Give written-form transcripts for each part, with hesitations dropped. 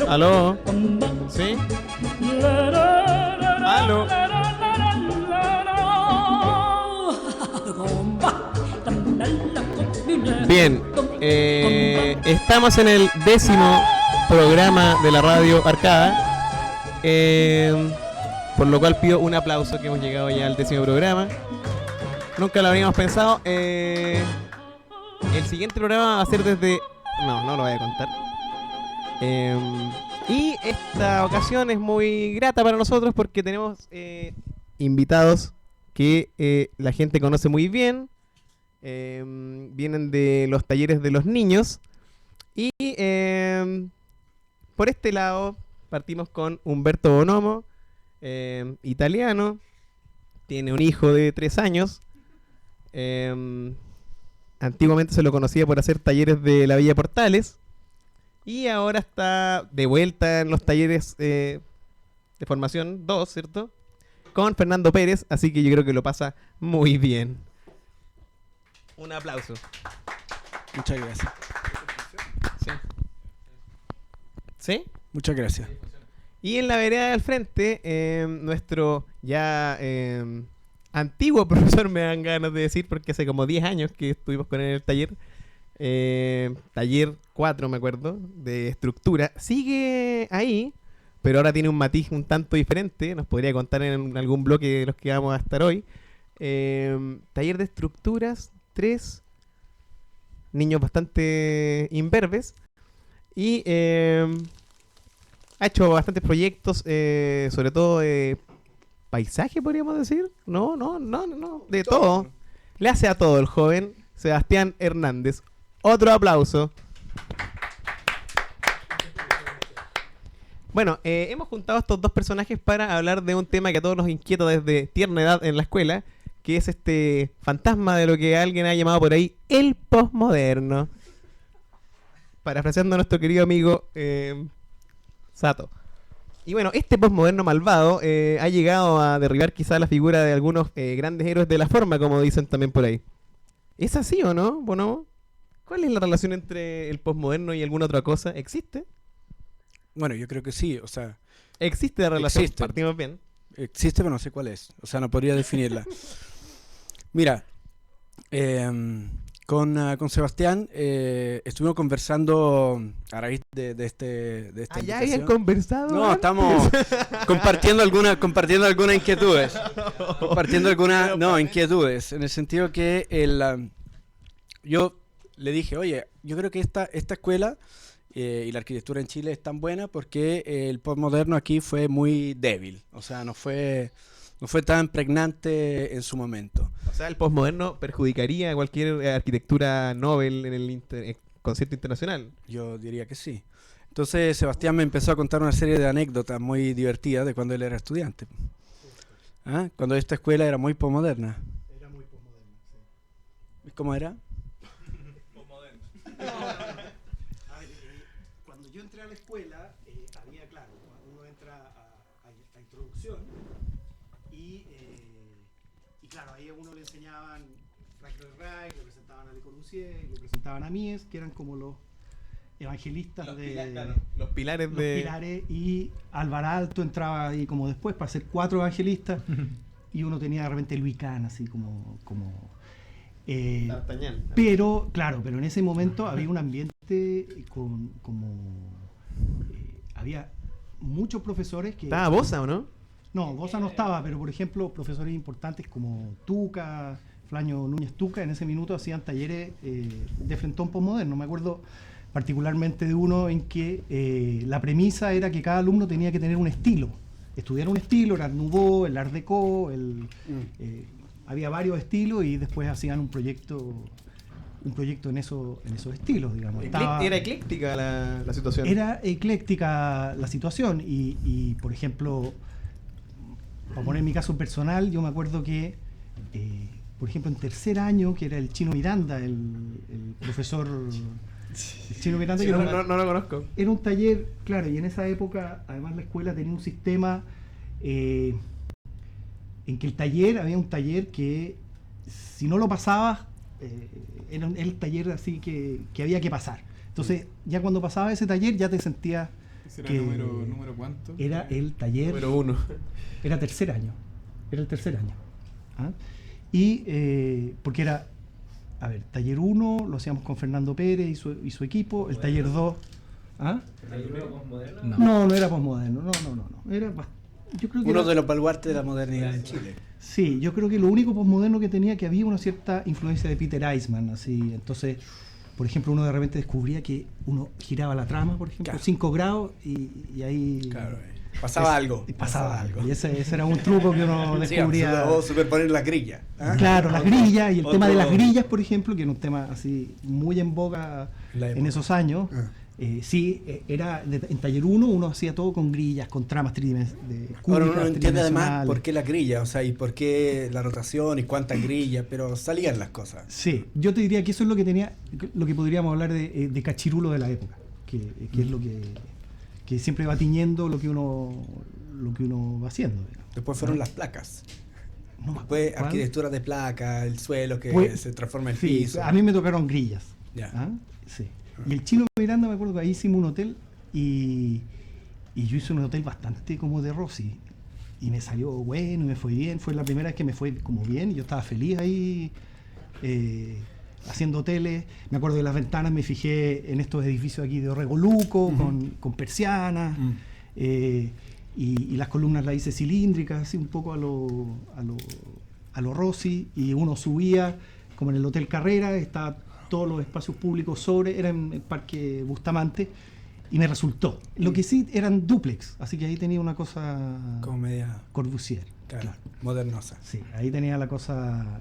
¿Aló? ¿Sí? ¿Aló? Bien, estamos en el 10º programa de la radio Arcada, por lo cual pido un aplauso que hemos llegado ya al 10º programa. Nunca lo habríamos pensado. El siguiente programa va a ser desde... No lo voy a contar. Y esta ocasión es muy grata para nosotros porque tenemos invitados que la gente conoce muy bien. Vienen de los talleres de los niños. Y por este lado partimos con Humberto Bonomo, italiano. Tiene un hijo de 3 años. Antiguamente se lo conocía por hacer talleres de la Villa Portales. Y ahora está de vuelta en los talleres de formación 2, ¿cierto? Con Fernando Pérez, así que yo creo que lo pasa muy bien. Un aplauso. Muchas gracias. Sí. ¿Sí? Muchas gracias. Y en la vereda del frente, nuestro ya antiguo profesor, me dan ganas de decir, porque hace como 10 años que estuvimos con él en el taller. Taller 4, me acuerdo, de estructura. Sigue ahí, pero ahora tiene un matiz un tanto diferente. Nos podría contar en algún bloque de los que vamos a estar hoy. Taller de estructuras 3. Niños bastante imberbes. Y ha hecho bastantes proyectos, sobre todo de paisaje, podríamos decir. No, de todo. Le hace a todo el joven Sebastián Hernández. Otro aplauso. Bueno, hemos juntado a estos dos personajes para hablar de un tema que a todos nos inquieta desde tierna edad en la escuela, que es este fantasma de lo que alguien ha llamado por ahí el posmoderno. Parafraseando a nuestro querido amigo Sato. Y bueno, este posmoderno malvado ha llegado a derribar quizá la figura de algunos grandes héroes de la forma, como dicen también por ahí. ¿Es así o no? Bueno, ¿cuál es la relación entre el posmoderno y alguna otra cosa? ¿Existe? Bueno, yo creo que sí, o sea... ¿Existe la relación? Existe. Partimos bien. Existe, pero no sé cuál es. O sea, no podría definirla. Mira, con Sebastián estuvimos conversando a raíz de esta ¿Ya invitación. habían conversado? No, estamos compartiendo algunas inquietudes. Compartiendo algunas inquietudes. En el sentido que yo le dije, oye, yo creo que esta escuela y la arquitectura en Chile es tan buena porque el postmoderno aquí fue muy débil. O sea, no fue tan pregnante en su momento. O sea, el posmoderno perjudicaría a cualquier arquitectura Nobel en el concierto internacional. Yo diría que sí. Entonces Sebastián me empezó a contar una serie de anécdotas muy divertidas de cuando él era estudiante. ¿Ah? Cuando esta escuela era muy posmoderna. Era muy posmoderna, sí. ¿Cómo era? Posmoderna. Cuando yo entré a la escuela, había, claro, uno entra a introducción y claro, ahí a uno le enseñaban Frank Lloyd Wright, le presentaban a Le Corbusier, le presentaban a Mies, que eran como los evangelistas los pilares los de... pilares, y Álvaro Alto entraba ahí como después para ser 4 evangelistas y uno tenía de repente Luis Kahn, así como D'Artagnan. pero en ese momento había un ambiente había muchos profesores que... ¿Estaba Bosa o no? No, Bosa no estaba, pero por ejemplo profesores importantes como Tuca, Flaño Núñez Tuca, en ese minuto hacían talleres de frontón posmoderno. Me acuerdo particularmente de uno en que la premisa era que cada alumno tenía que tener un estilo, estudiar un estilo, el Art Nouveau, el Art Deco, había varios estilos y después hacían un proyecto en esos estilos, digamos. Era ecléctica la situación. Era ecléctica la situación y por ejemplo, para poner mi caso personal, yo me acuerdo que, por ejemplo, en tercer año, que era el Chino Miranda, el profesor... El Chino Miranda, Sí, que no lo conozco. era un taller, claro, y en esa época, además la escuela tenía un sistema en que había un taller que, si no lo pasabas, era el taller así que había que pasar. Entonces, ya cuando pasaba ese taller, ya te sentías ¿Ese era que número cuánto? era el taller... Número 1. Era tercer año. Era el tercer año. ¿Ah? Y porque era, a ver, taller 1 lo hacíamos con Fernando Pérez y su equipo, el taller 2. ¿Ah? No, no era posmoderno, no. Era, yo creo que Uno era, de los baluartes de la modernidad en Chile. sí, yo creo que lo único posmoderno que tenía, que había una cierta influencia de Peter Eisman, así. Entonces, por ejemplo, uno de repente descubría que uno giraba la trama, por ejemplo, Claro. 5 grados y ahí... Claro, pasaba algo. Y pasaba algo. Y ese era un truco que uno descubría. O superponer la grilla. ¿ah? Claro, las grillas y el tema de las Otro- grillas, por ejemplo, que era un tema así muy en boga La en época. esos años. Ah. Era en taller 1 uno hacía todo con grillas, con tramas Ahora uno entiende además por qué la grilla, o sea, y por qué la rotación y cuántas grillas, pero salían las cosas. Sí, yo te diría que eso es lo que tenía, lo que podríamos hablar de cachirulo de la época, que es lo que siempre va tiñendo lo que uno va haciendo. Digamos. Después fueron las placas. No me Después acuerdo cuál. arquitectura de placa, el suelo que Pues, se transforma en sí, piso. a mí me tocaron grillas. Ya. ¿Ah? Sí. Y el Chino Miranda, me acuerdo que ahí hicimos un hotel y yo hice un hotel bastante como de Rossi. Y me salió bueno y me fue bien. Fue la primera vez que me fue como bien y yo estaba feliz ahí haciendo hoteles. Me acuerdo de las ventanas, me fijé en estos edificios aquí de Orregoluco, con persianas. Y las columnas las hice cilíndricas, así un poco a lo Rossi. Y uno subía, como en el Hotel Carrera, estaba todos los espacios públicos era en el Parque Bustamante, y me resultó. Lo que sí eran dúplex, así que ahí tenía una cosa Como media, Corbusier. claro, Claro. modernosa. Sí, ahí tenía la cosa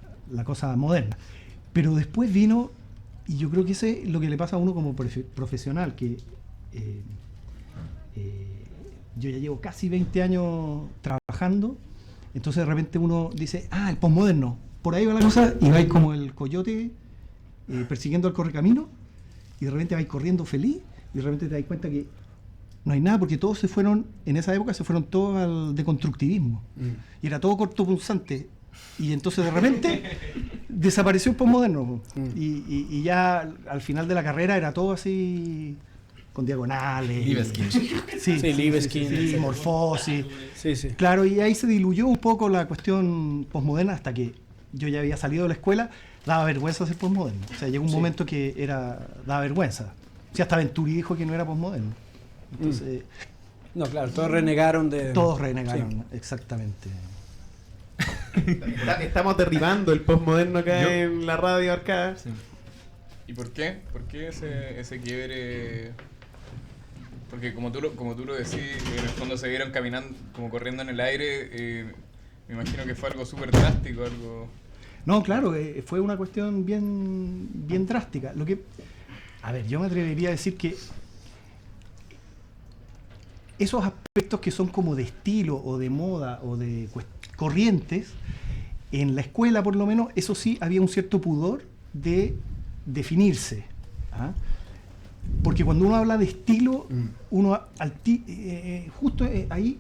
moderna. Pero después vino, y yo creo que ese es lo que le pasa a uno como profesional, que yo ya llevo casi 20 años trabajando, entonces de repente uno dice, el posmoderno, por ahí va la cosa, y vais como el coyote persiguiendo al correcamino, y de repente vais corriendo feliz, y de repente te das cuenta que no hay nada, porque todos se fueron, en esa época se fueron todos al deconstructivismo, y era todo cortopunzante, y entonces de repente desapareció el posmoderno, y ya al final de la carrera era todo así, con diagonales. Libeskind. Sí, Libeskind, sí, etcétera. morfosis. Sí, sí. Claro, y ahí se diluyó un poco la cuestión posmoderna hasta que yo ya había salido de la escuela, daba vergüenza ser posmoderno. O sea, llegó un momento que daba vergüenza. O sea, hasta Venturi dijo que no era posmoderno. Entonces, No, claro, todos renegaron de... todos renegaron, exactamente. Estamos derribando el postmoderno acá Yo- en la radio Arcada. Sí. ¿Y por qué? ¿Por qué ese quiebre? Porque como tú lo decís, en el fondo se vieron caminando, como corriendo en el aire, me imagino que fue algo súper drástico, algo... No, claro, fue una cuestión bien drástica. A ver, yo me atrevería a decir que esos aspectos que son como de estilo o de moda o de corrientes, en la escuela por lo menos, eso sí, había un cierto pudor de definirse. ¿Ah? Porque cuando uno habla de estilo, uno justo ahí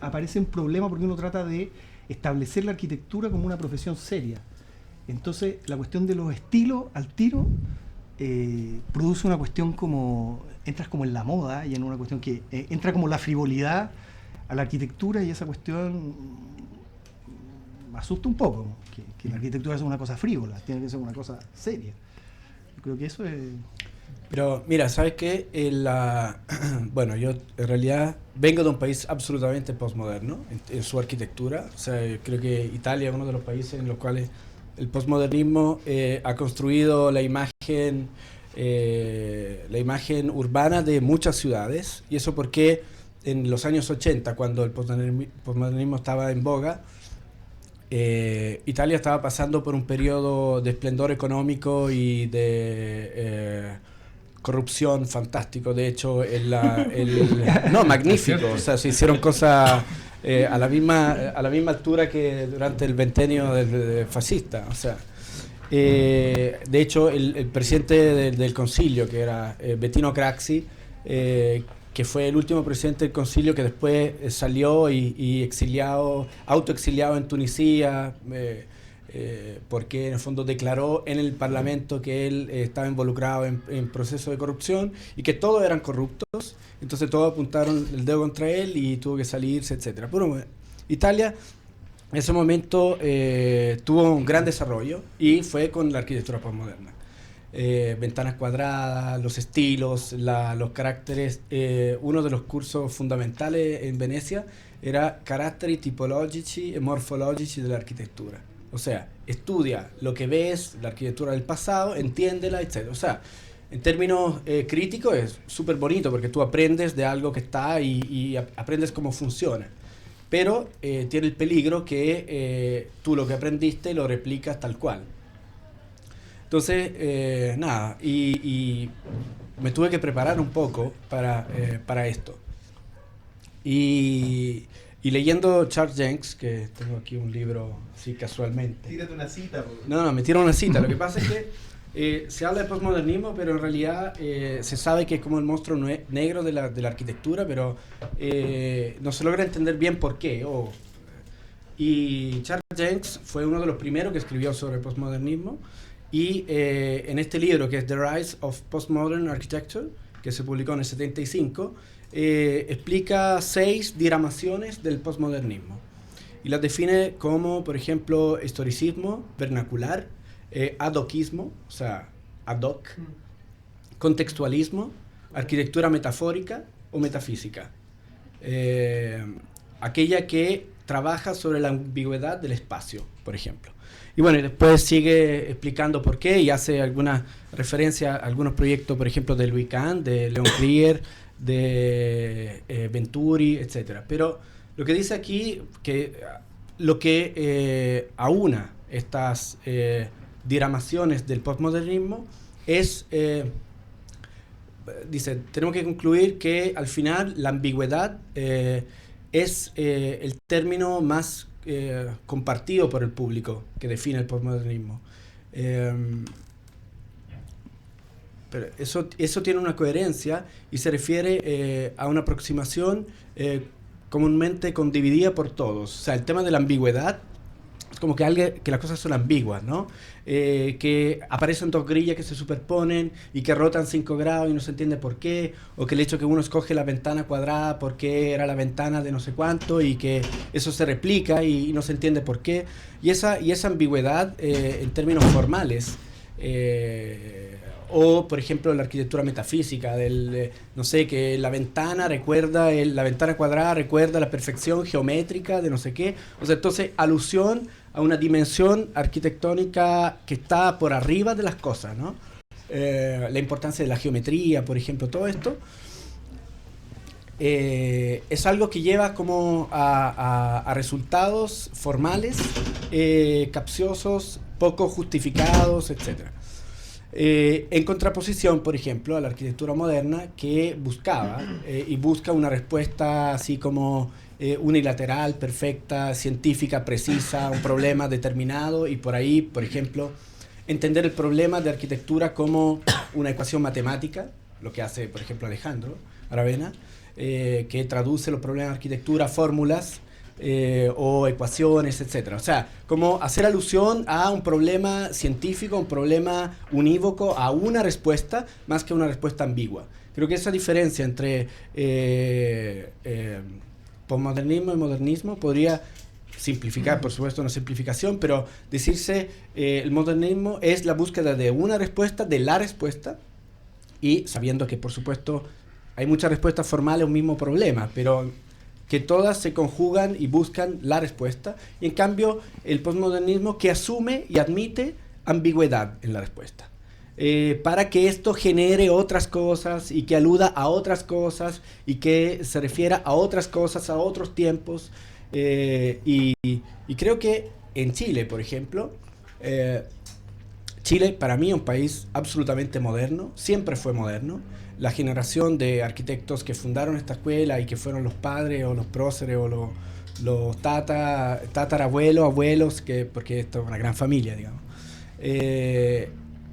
aparece un problema porque uno trata de establecer la arquitectura como una profesión seria. Entonces, la cuestión de los estilos al tiro produce una cuestión como... Entras como en la moda y en una cuestión que entra como la frivolidad a la arquitectura y esa cuestión me asusta un poco. Que la arquitectura es una cosa frívola, tiene que ser una cosa seria. Yo creo que eso es... Pero mira, ¿sabes qué? Bueno, yo en realidad vengo de un país absolutamente postmoderno en su arquitectura. O sea, creo que Italia es uno de los países en los cuales el postmodernismo ha construido la imagen urbana de muchas ciudades. Y eso porque en los años 80, cuando el postmodernismo estaba en boga, Italia estaba pasando por un periodo de esplendor económico y de corrupción fantástico. De hecho, no, magnífico. O sea, se hicieron cosas a la misma altura que durante el ventenio del fascista. O sea, de hecho, el presidente del concilio, que era Bettino Craxi, que fue el último presidente del concilio que después salió y autoexiliado en Tunisia, porque en el fondo declaró en el Parlamento que él estaba involucrado en procesos de corrupción y que todos eran corruptos, entonces todos apuntaron el dedo contra él y tuvo que salirse, etc. Pero Italia en ese momento tuvo un gran desarrollo y fue con la arquitectura postmoderna. Ventanas cuadradas, los estilos, los caracteres. Uno de los cursos fundamentales en Venecia era Caratteri tipologici e morfologici de la arquitectura. O sea, estudia lo que ves, la arquitectura del pasado, entiéndela, etc. O sea, en términos críticos es súper bonito porque tú aprendes de algo que está y aprendes cómo funciona. Pero tiene el peligro que tú lo que aprendiste lo replicas tal cual. Entonces, nada, y me tuve que preparar un poco para esto. Y leyendo Charles Jenks, que tengo aquí un libro así casualmente. Tírate una cita. No, me tiro una cita. Lo que pasa es que se habla de postmodernismo, pero en realidad se sabe que es como el monstruo negro de la arquitectura, pero no se logra entender bien por qué. Y Charles Jenks fue uno de los primeros que escribió sobre postmodernismo. Y en este libro, que es The Rise of Postmodern Architecture, que se publicó en el 75, explica 6 diramaciones del postmodernismo. Y las define como, por ejemplo, historicismo, vernacular, adoquismo, o sea, ad hoc, contextualismo, arquitectura metafórica o metafísica. Aquella que trabaja sobre la ambigüedad del espacio, por ejemplo. Y bueno, y después sigue explicando por qué y hace alguna referencia a algunos proyectos, por ejemplo, de Louis Kahn, de Leon Krier, de Venturi, etc. Pero lo que dice aquí, que lo que aúna estas diramaciones del postmodernismo es, dice, tenemos que concluir que al final la ambigüedad es el término más compartido por el público que define el postmodernismo. Pero eso tiene una coherencia y se refiere a una aproximación comúnmente condividida por todos. O sea, el tema de la ambigüedad es como que las cosas son ambiguas, ¿no? Que aparecen 2 grillas que se superponen y que rotan 5 grados y no se entiende por qué, o que el hecho que uno escoge la ventana cuadrada porque era la ventana de no sé cuánto y que eso se replica y no se entiende por qué. Y esa ambigüedad en términos formales, o por ejemplo la arquitectura metafísica, no sé, que la ventana la ventana cuadrada recuerda la perfección geométrica de no sé qué. O sea, entonces alusión a una dimensión arquitectónica que está por arriba de las cosas, ¿no? La importancia de la geometría, por ejemplo, todo esto es algo que lleva como a resultados formales, capciosos, poco justificados, etc. En contraposición, por ejemplo, a la arquitectura moderna que buscaba y busca una respuesta así como unilateral, perfecta, científica, precisa, un problema determinado y por ahí, por ejemplo, entender el problema de arquitectura como una ecuación matemática, lo que hace, por ejemplo, Alejandro Aravena, que traduce los problemas de arquitectura a fórmulas o ecuaciones, etc. O sea, como hacer alusión a un problema científico, un problema unívoco, a una respuesta, más que una respuesta ambigua. Creo que esa diferencia entre posmodernismo y modernismo podría simplificar, por supuesto, una simplificación, pero decirse el modernismo es la búsqueda de una respuesta, de la respuesta, y sabiendo que, por supuesto, hay muchas respuestas formales a un mismo problema, pero que todas se conjugan y buscan la respuesta. Y en cambio, el postmodernismo que asume y admite ambigüedad en la respuesta. Para que esto genere otras cosas y que aluda a otras cosas y que se refiera a otras cosas, a otros tiempos. Y creo que en Chile, por ejemplo, Chile para mí es un país absolutamente moderno, siempre fue moderno. La generación de arquitectos que fundaron esta escuela y que fueron los padres o los próceres o los tatarabuelos, abuelos, porque esto es una gran familia, digamos,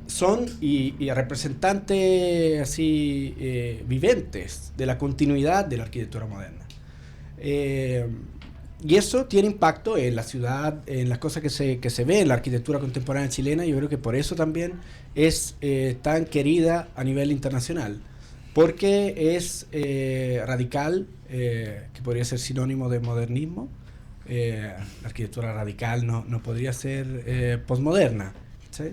son y representantes así viventes de la continuidad de la arquitectura moderna. y eso tiene impacto en la ciudad, en las cosas que se ve en la arquitectura contemporánea chilena. Yo creo que por eso también es tan querida a nivel internacional, porque es radical, que podría ser sinónimo de modernismo. La arquitectura radical no podría ser posmoderna, ¿sí?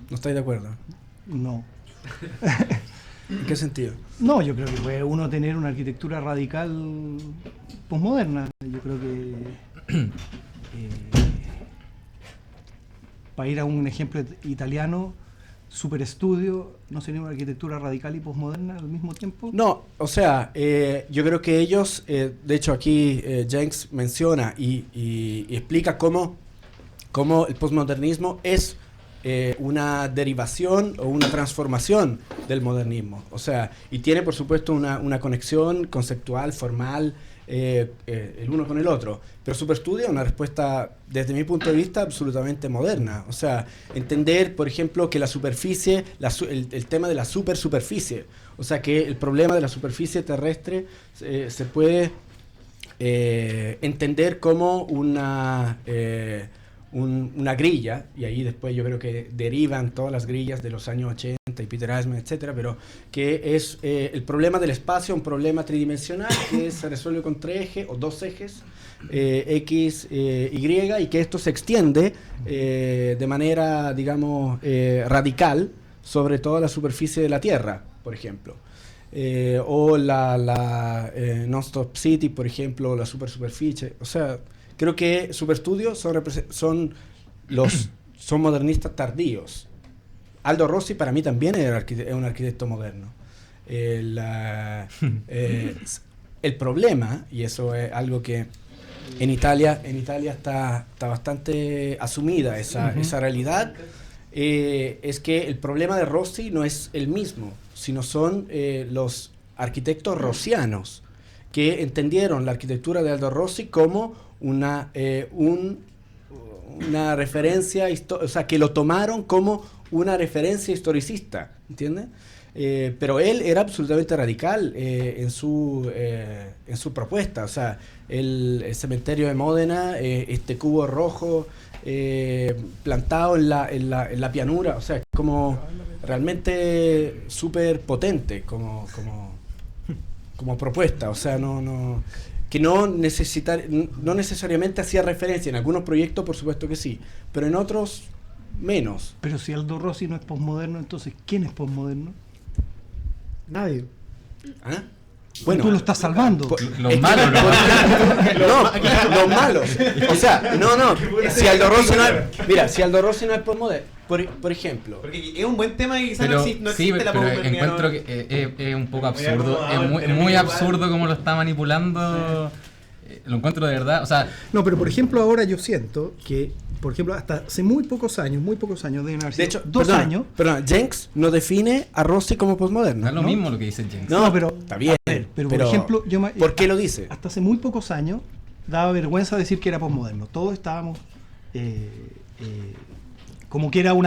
¿No estáis de acuerdo? No. ¿En qué sentido? No, yo creo que puede uno tener una arquitectura radical posmoderna. Yo creo que para ir a un ejemplo italiano, Superstudio no sería una arquitectura radical y posmoderna al mismo tiempo. No, o sea, yo creo que ellos, de hecho aquí Jenks menciona y explica cómo el posmodernismo es una derivación o una transformación del modernismo. O sea, y tiene por supuesto una conexión conceptual, formal, el uno con el otro. Pero Superstudio es una respuesta, desde mi punto de vista, absolutamente moderna. O sea, entender, por ejemplo, que la superficie, el tema de la superficie, o sea, que el problema de la superficie terrestre se puede entender como una grilla, y ahí después yo creo que derivan todas las grillas de los años 80 y Peter Eisman, etcétera, pero que es el problema del espacio, un problema tridimensional que se resuelve con 3 ejes o 2 ejes, X, Y, y que esto se extiende de manera, digamos, radical sobre toda la superficie de la Tierra, por ejemplo. O la Non-Stop City, por ejemplo, la superficie. O sea, creo que Superstudio son modernistas tardíos. Aldo Rossi para mí también es un arquitecto moderno. El problema, y eso es algo que en Italia está bastante asumida esa realidad, es que el problema de Rossi no es el mismo, sino son los arquitectos rossianos que entendieron la arquitectura de Aldo Rossi como una referencia, o sea, que lo tomaron como una referencia historicista, ¿entiendes? Pero él era absolutamente radical en su propuesta. O sea, el cementerio de Módena, este cubo rojo plantado en la pianura, o sea, como realmente súper potente como propuesta. O sea, que no necesariamente hacía referencia. En algunos proyectos, por supuesto que sí, pero en otros menos. Pero si Aldo Rossi no es posmoderno, entonces ¿quién es posmoderno? Nadie. ¿Ah? Bueno, tú lo estás salvando. Los malos, los malos. O sea, si Aldo Rossi no es posmoderno, por ejemplo. Porque es un buen tema y quizás pero, no existe la pero posmodernidad. encuentro que es un poco absurdo, es muy absurdo cómo lo está manipulando. Lo encuentro de verdad, o sea... No, pero por ejemplo ahora yo siento que, por ejemplo, hasta hace muy pocos años, deben haber sido De hecho, 2 años. Perdón, Jenks no define a Rossi como posmoderno. No es lo mismo lo que dice James. No, pero está bien. Pero por ejemplo, ¿por qué lo dice? Hasta hace muy pocos años daba vergüenza decir que era posmoderno. Todos estábamos como que era un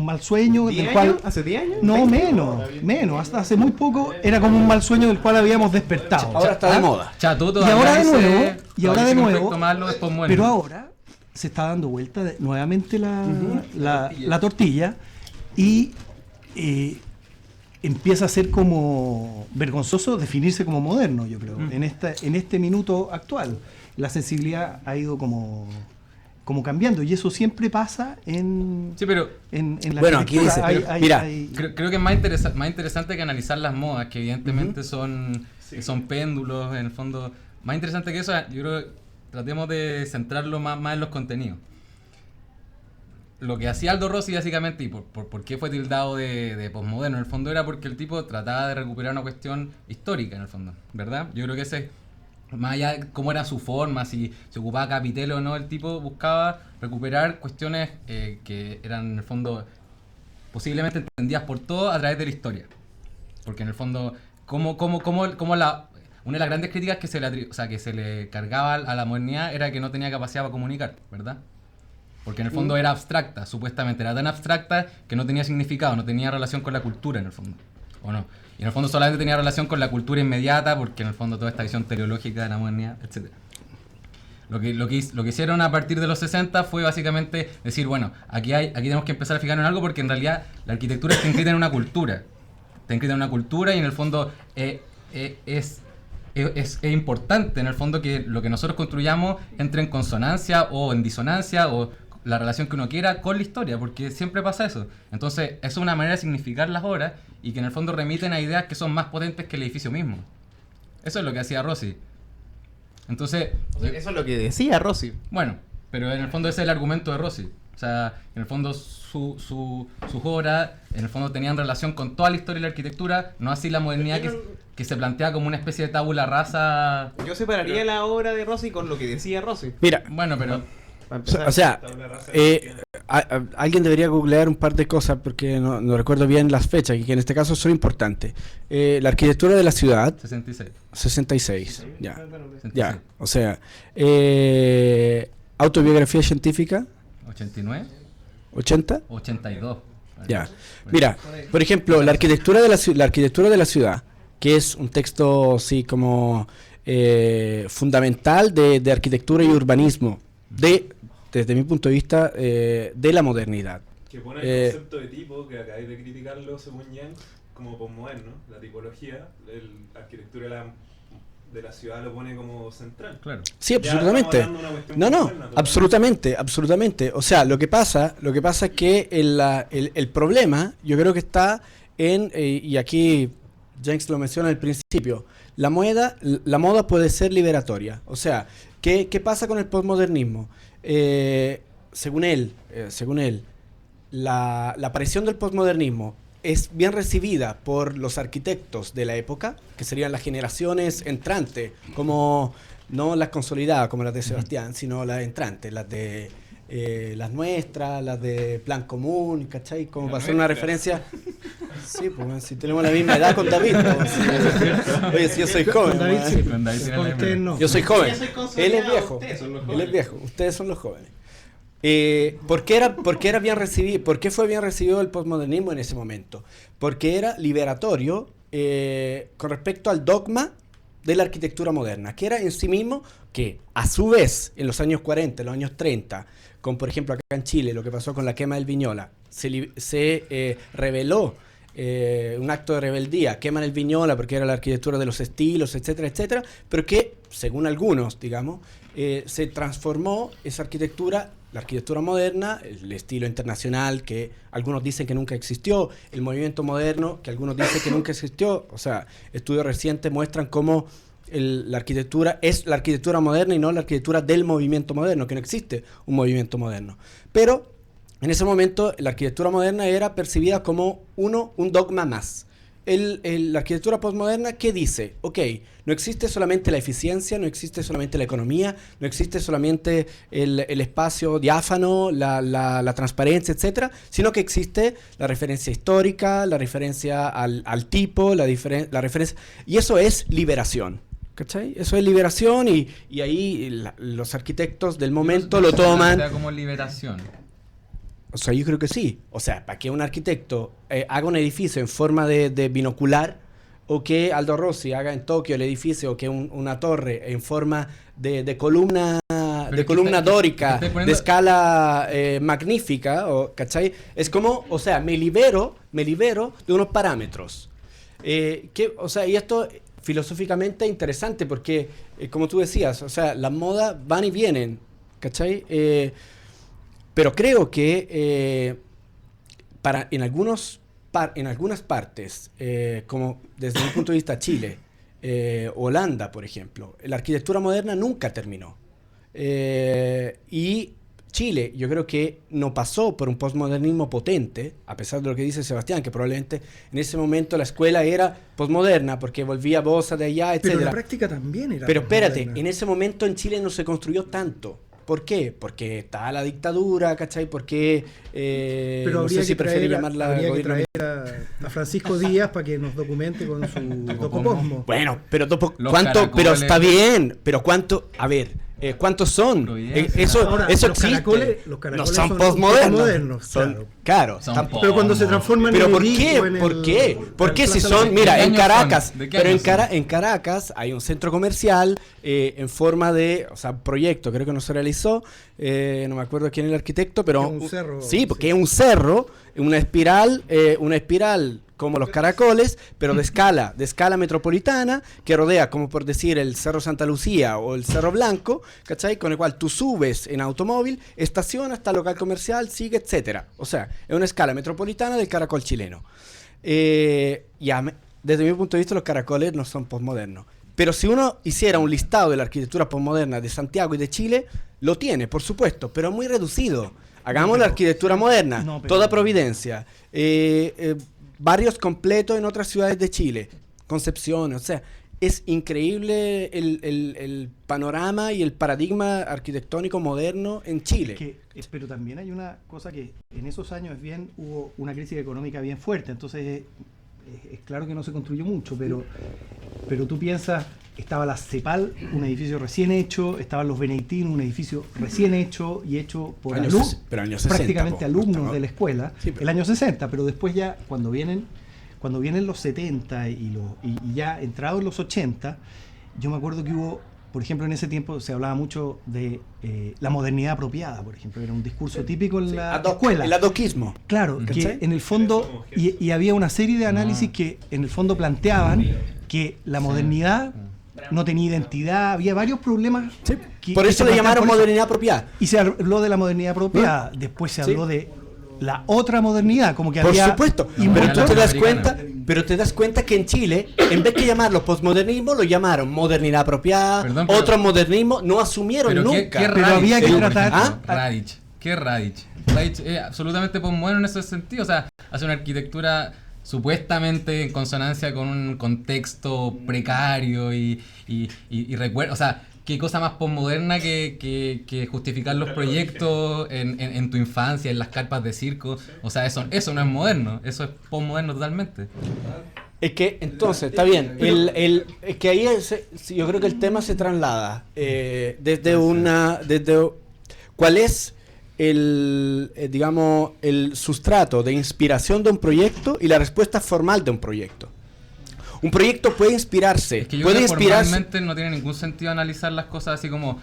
mal sueño del cual... ¿Hace 10 años? No, menos. Hasta hace muy poco era como un mal sueño del cual habíamos despertado. Ahora está de moda. Chato Y ahora de dice, nuevo, malo es posmoderno. pero ahora se está dando vuelta nuevamente la tortilla y empieza a ser como vergonzoso definirse como moderno, yo creo, en este minuto actual. La sensibilidad ha ido como cambiando, y eso siempre pasa en la bueno, aquí dice, mira, creo que es más interesante que analizar las modas, que evidentemente son péndulos, en el fondo. Más interesante que eso, yo creo que tratemos de centrarlo más en los contenidos. Lo que hacía Aldo Rossi básicamente, y por qué fue tildado de posmoderno, en el fondo era porque el tipo trataba de recuperar una cuestión histórica, en el fondo, ¿verdad? Yo creo que ese, más allá de cómo era su forma, si se ocupaba capitel o no, el tipo buscaba recuperar cuestiones que eran en el fondo posiblemente entendidas por todos a través de la historia. Porque en el fondo, una de las grandes críticas que se le cargaba a la modernidad era que no tenía capacidad para comunicar, ¿verdad? Porque en el fondo era abstracta, supuestamente. Era tan abstracta que no tenía significado, no tenía relación con la cultura en el fondo. ¿o no? Y en el fondo solamente tenía relación con la cultura inmediata, porque en el fondo toda esta visión teleológica de la modernidad, etc. Lo que hicieron a partir de los 60 fue básicamente decir, bueno, aquí tenemos que empezar a fijarnos en algo, porque en realidad la arquitectura está inscrita en una cultura. Está inscrita en una cultura y en el fondo es importante en el fondo que lo que nosotros construyamos entre en consonancia o en disonancia o la relación que uno quiera con la historia, porque siempre pasa eso. Entonces, eso es una manera de significar las obras y que en el fondo remiten a ideas que son más potentes que el edificio mismo. Eso es lo que hacía Rossi. Entonces, eso es lo que decía Rossi. bueno, pero en el fondo ese es el argumento de Rossi. O sea, en el fondo sus obras en el fondo tenían relación con toda la historia de la arquitectura, no así la modernidad que se plantea como una especie de tabula rasa. Yo separaría la obra de Rossi con lo que decía Rossi. Mira, Bueno, pero o sea, alguien debería googlear un par de cosas porque no recuerdo bien las fechas y que en este caso son importantes. La arquitectura de la ciudad, 66, ya, 66. ya, o sea, autobiografía científica, 89, 80, 82. ya. Mira, por ejemplo, la arquitectura de la ciudad, que es un texto así como fundamental de arquitectura y urbanismo, desde mi punto de vista, de la modernidad. Que pone el concepto de tipo, que acabáis de criticarlo según Yang, como posmoderno, la tipología, la arquitectura de la ciudad lo pone como central. Claro. Sí, absolutamente. No, absolutamente. O sea, lo que pasa es que el problema, yo creo que está en, y aquí Jenks lo menciona al principio, la moda puede ser liberatoria. O sea, ¿qué pasa con el postmodernismo? Según él, la aparición del postmodernismo es bien recibida por los arquitectos de la época, que serían las generaciones entrantes, como no las consolidadas como las de Sebastián, sino las entrantes, las de las nuestras, las de Plan Común, ¿cachai? Como para hacer una referencia. Sí, pues si tenemos la misma edad con David. Pues, oye, si yo soy joven. Con David, sí. Con David tiene Con la ustedes misma. no. Yo soy joven. Yo soy Él es consolidado, viejo. ustedes son los Él jóvenes. es viejo. Ustedes son los jóvenes. ¿Por qué era bien recibido? ¿Por qué fue bien recibido el postmodernismo en ese momento? Porque era liberatorio con respecto al dogma de la arquitectura moderna, que era en sí mismo que, a su vez, en los años 40, en los años 30, con por ejemplo acá en Chile, lo que pasó con la quema del Viñola, se reveló un acto de rebeldía, queman el Viñola porque era la arquitectura de los estilos, etcétera, etcétera, pero que, según algunos, digamos, se transformó esa arquitectura, la arquitectura moderna, el estilo internacional que algunos dicen que nunca existió, el movimiento moderno que algunos dicen que nunca existió. O sea, estudios recientes muestran cómo la arquitectura es la arquitectura moderna y no la arquitectura del movimiento moderno, que no existe un movimiento moderno. Pero en ese momento la arquitectura moderna era percibida como un dogma más. La arquitectura postmoderna, ¿qué dice? Ok, no existe solamente la eficiencia, no existe solamente la economía, no existe solamente el espacio diáfano, la transparencia, etcétera, sino que existe la referencia histórica, la referencia al tipo, la referencia... Y eso es liberación. ¿Cachai? Eso es liberación y ahí los arquitectos del momento lo toman... como liberación. O sea, yo creo que sí. O sea, para que un arquitecto haga un edificio en forma de binocular, o que Aldo Rossi haga en Tokio el edificio, o que una torre en forma de columna dórica, de escala magnífica, ¿cachai? Es como, o sea, me libero de unos parámetros. O sea, y esto filosóficamente es interesante porque, como tú decías, o sea, las modas van y vienen, ¿cachai? Pero creo que en algunas partes, como desde mi punto de vista Chile, Holanda, por ejemplo, la arquitectura moderna nunca terminó. Y Chile, yo creo que no pasó por un postmodernismo potente, a pesar de lo que dice Sebastián, que probablemente en ese momento la escuela era postmoderna porque volvía Bosa de allá, etc. Pero la práctica también era Pero espérate, postmoderna. en ese momento en Chile no se construyó tanto. ¿Por qué? Porque estaba la dictadura, ¿cachai? Porque Pero no habría sé si prefiere llamarla habría que gobierno. traer a Francisco Díaz para que nos documente con su topoposmo. Bueno, pero Los ¿cuánto? Pero caracoles. está bien, pero ¿cuánto? A ver, ¿Cuántos son? Providencia. Eso Ahora, eso los existe. caracoles No son son postmodernos. postmodernos, Son, claro. Son tampoco. Pero cuando se transforman ¿Pero en por edicto, qué? en el- ¿Por qué? ¿Por qué en si Plaza son, de- mira, ¿De qué en años Caracas, son? ¿De qué pero años son? en Caracas hay un centro comercial en forma de, o sea, un proyecto, creo que no se realizó, no me acuerdo quién es el arquitecto, pero Que es un cerro, sí, porque sí. es un cerro, una espiral como los caracoles, pero de escala metropolitana, que rodea, como por decir, el Cerro Santa Lucía o el Cerro Blanco, ¿cachai? Con el cual tú subes en automóvil, estacionas, está local comercial, sigue, etcétera. O sea, es una escala metropolitana del caracol chileno. Desde mi punto de vista, los caracoles no son postmodernos. Pero si uno hiciera un listado de la arquitectura postmoderna de Santiago y de Chile, lo tiene, por supuesto, pero muy reducido. Hagamos la arquitectura moderna, no, pero- toda Providencia, barrios completos en otras ciudades de Chile, Concepción, o sea, es increíble el panorama y el paradigma arquitectónico moderno en Chile. Pero también hay una cosa que en esos años hubo una crisis económica bien fuerte, entonces es claro que no se construyó mucho, pero tú piensas, estaba la CEPAL, un edificio recién hecho, estaban los benedictinos, un edificio recién hecho y hecho por Pero años 60, prácticamente po, alumnos ¿no? de la escuela, Sí, pero- el año 60, pero después ya cuando vienen los 70 y ya entrados los 80, yo me acuerdo que hubo, por ejemplo, en ese tiempo se hablaba mucho de la modernidad apropiada, por ejemplo, era un discurso típico en la escuela. El adoquismo. Claro, ¿Cachai? que en el fondo, y había una serie de análisis que en el fondo planteaban que la modernidad no tenía identidad, había varios problemas. Por eso le llamaron modernidad apropiada. Y se habló de la modernidad apropiada, después se habló de la otra modernidad, como que Por había... supuesto, y pero tú te das americana. cuenta, que en Chile, en vez de llamarlo postmodernismo, lo llamaron modernidad apropiada, Perdón, pero- otro modernismo, no asumieron Pero nunca. ¿qué Pero Radic, había que por tratar- ejemplo? ¿Ah? Radic. ¿Qué Radic? Radic es absolutamente postmoderno en ese sentido. O sea, hace una arquitectura supuestamente en consonancia con un contexto precario y recuerda, o sea, qué cosa más postmoderna que justificar los proyectos en tu infancia, en las carpas de circo. O sea, eso no es moderno, eso es postmoderno totalmente. Es que, entonces, está bien. Es que ahí yo creo que el tema se traslada desde cuál es digamos, el sustrato de inspiración de un proyecto y la respuesta formal de un proyecto. Un proyecto puede inspirarse, Es que yo puede creo que inspirarse. formalmente no tiene ningún sentido analizar las cosas así como,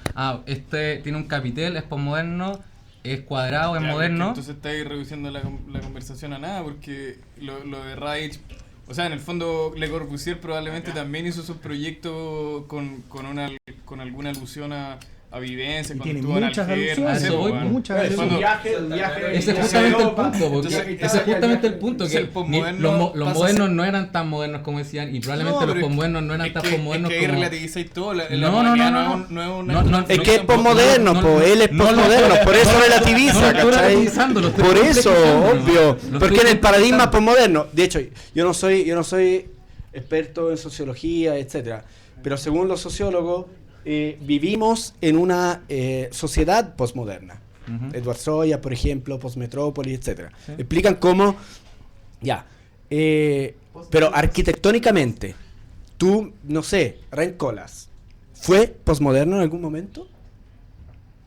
este tiene un capitel, es postmoderno, es cuadrado, es Ya, moderno. Entonces estáis reduciendo la conversación a nada, porque lo de Reich, o sea, en el fondo Le Corbusier probablemente también hizo sus proyectos con alguna alusión a vivencias, Y cuando tiene estuvo en muchas Alger, alusiones, no sé, eso voy, weón. muchas Cuando- alusiones. Ese es justamente el punto, porque Entonces, ese es justamente el punto, entonces que el postmoderno los pasa a modernos ser- no eran tan modernos como decían, y probablemente No, los pero postmodernos no eran es tan que- postmodernos es que ahí como... relativizáis todo, la No, modernidad no. no es una... No, no, Es que es no, postmoderno, no, po, no, él es no, postmoderno, por eso relativiza, no lo estoy ¿cachai? relativizando, lo estoy Por eso, complejizando, obvio, lo porque estoy en el paradigma complejizando. postmoderno, de hecho, yo no soy experto en sociología, etcétera, pero según los sociólogos, vivimos en una sociedad postmoderna. Ujú. Edward Soya, por ejemplo, Postmetrópolis, etcétera. Explican cómo, pero arquitectónicamente, tú, no sé, Rencolas, ¿fue postmoderno en algún momento?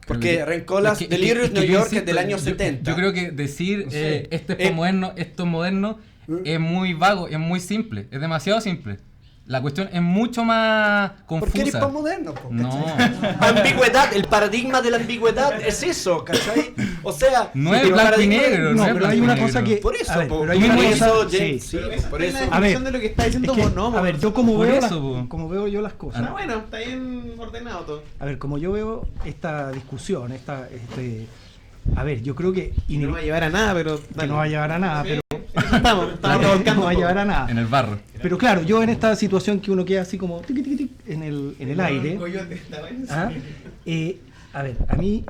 Porque Rencolas, Es que- Delirious es que New yo York es insisto, del año yo- 70. Yo creo que decir No sé. este es postmoderno, esto es moderno, es muy vago, es muy simple, es demasiado simple. La cuestión es mucho más Porque eres confusa. postmoderno, po, No. ¿cachai? Ambigüedad, el paradigma de la ambigüedad es eso, ¿cachai? O sea, No es el blanco y paradigma- negro, No, es pero blanco hay y una negro. cosa que... Por eso, a ver, po, pero hay tú una mismo cosa... eso, sí. James, sí, por eso. A ver, de lo que está diciendo Es que, Bonomo. a ver, yo como Por veo, eso, po. como veo yo las cosas. Ah, bueno, está bien ordenado todo. A ver, como yo veo esta discusión, a ver, yo creo que Y no va a llevar a nada, pero... que no va a llevar a nada, pero Estamos revolcando no va a llevar a nada. En el barro. Pero claro, yo en esta situación que uno queda así como tiqui, tiqui, tiqui, en el aire. ¿Ah? A ver, a mí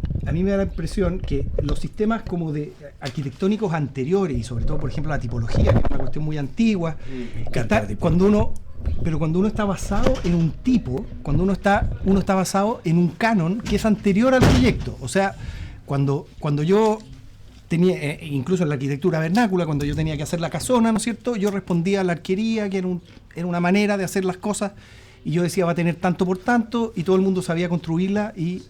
me da la impresión que los sistemas como de arquitectónicos anteriores y sobre todo, por ejemplo, la tipología, que es una cuestión muy antigua, cuando uno está basado en un tipo, cuando uno está basado en un canon que es anterior al proyecto. O sea, cuando yo tenía, incluso en la arquitectura vernácula, cuando yo tenía que hacer la casona, ¿no es cierto? Yo respondía a la arquería, que era una manera de hacer las cosas, y yo decía va a tener tanto por tanto, y todo el mundo sabía construirla y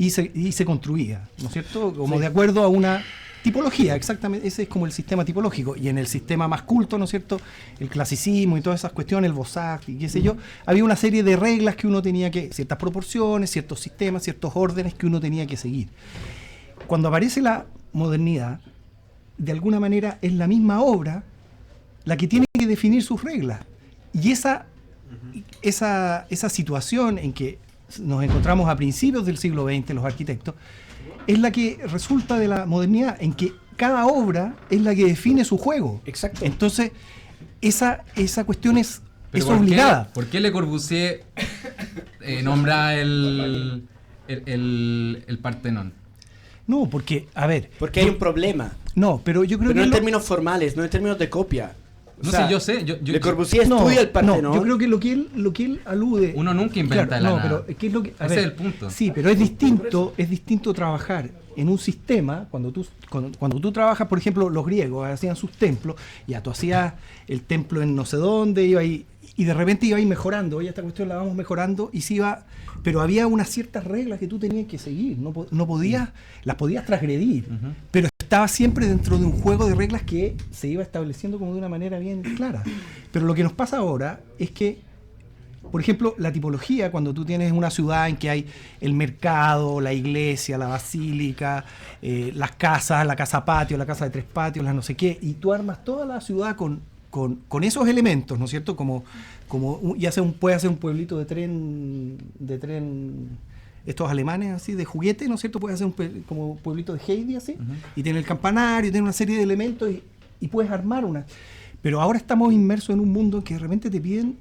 se construía, ¿no es cierto? Como de acuerdo a una tipología, exactamente, ese es como el sistema tipológico. Y en el sistema más culto, ¿no es cierto?, el clasicismo y todas esas cuestiones, el Beaux-Arts y qué sé yo, había una serie de reglas que uno tenía que, ciertas proporciones, ciertos sistemas, ciertos órdenes que uno tenía que seguir. Cuando aparece la modernidad, de alguna manera es la misma obra la que tiene que definir sus reglas. Y esa situación en que nos encontramos a principios del siglo XX, los arquitectos, es la que resulta de la modernidad, en que cada obra es la que define su juego. Exacto. Entonces, esa cuestión es Pero obligada. ¿Por qué Le Corbusier nombra el Partenón? No, porque, a ver... Porque hay un problema. No, pero yo creo Pero que... no en términos formales, no en términos de copia. No sé, yo sé. Le Corbusier estudia el Partenón. No, yo creo que lo que él alude... Uno nunca inventa claro, la no, nada. pero ¿qué es lo que, Ese es el punto. Sí, pero es distinto trabajar en un sistema, cuando tú trabajas, por ejemplo, los griegos hacían sus templos, ya tú hacías el templo en no sé dónde, iba ahí, y de repente iba a ir mejorando, oye, esta cuestión la vamos mejorando, y se iba, pero había unas ciertas reglas que tú tenías que seguir, no podías, las podías transgredir, pero estaba siempre dentro de un juego de reglas que se iba estableciendo como de una manera bien clara. Pero lo que nos pasa ahora es que, por ejemplo, la tipología, cuando tú tienes una ciudad en que hay el mercado, la iglesia, la basílica, las casas, la casa patio, la casa de 3 patios, las no sé qué, y tú armas toda la ciudad con esos elementos, ¿no es cierto? Puede hacer un pueblito de tren, estos alemanes así, de juguete, ¿no es cierto? Puedes hacer como pueblito de Heidi así, y tiene el campanario, tiene una serie de elementos y puedes armar una. Pero ahora estamos inmersos en un mundo en que de repente te piden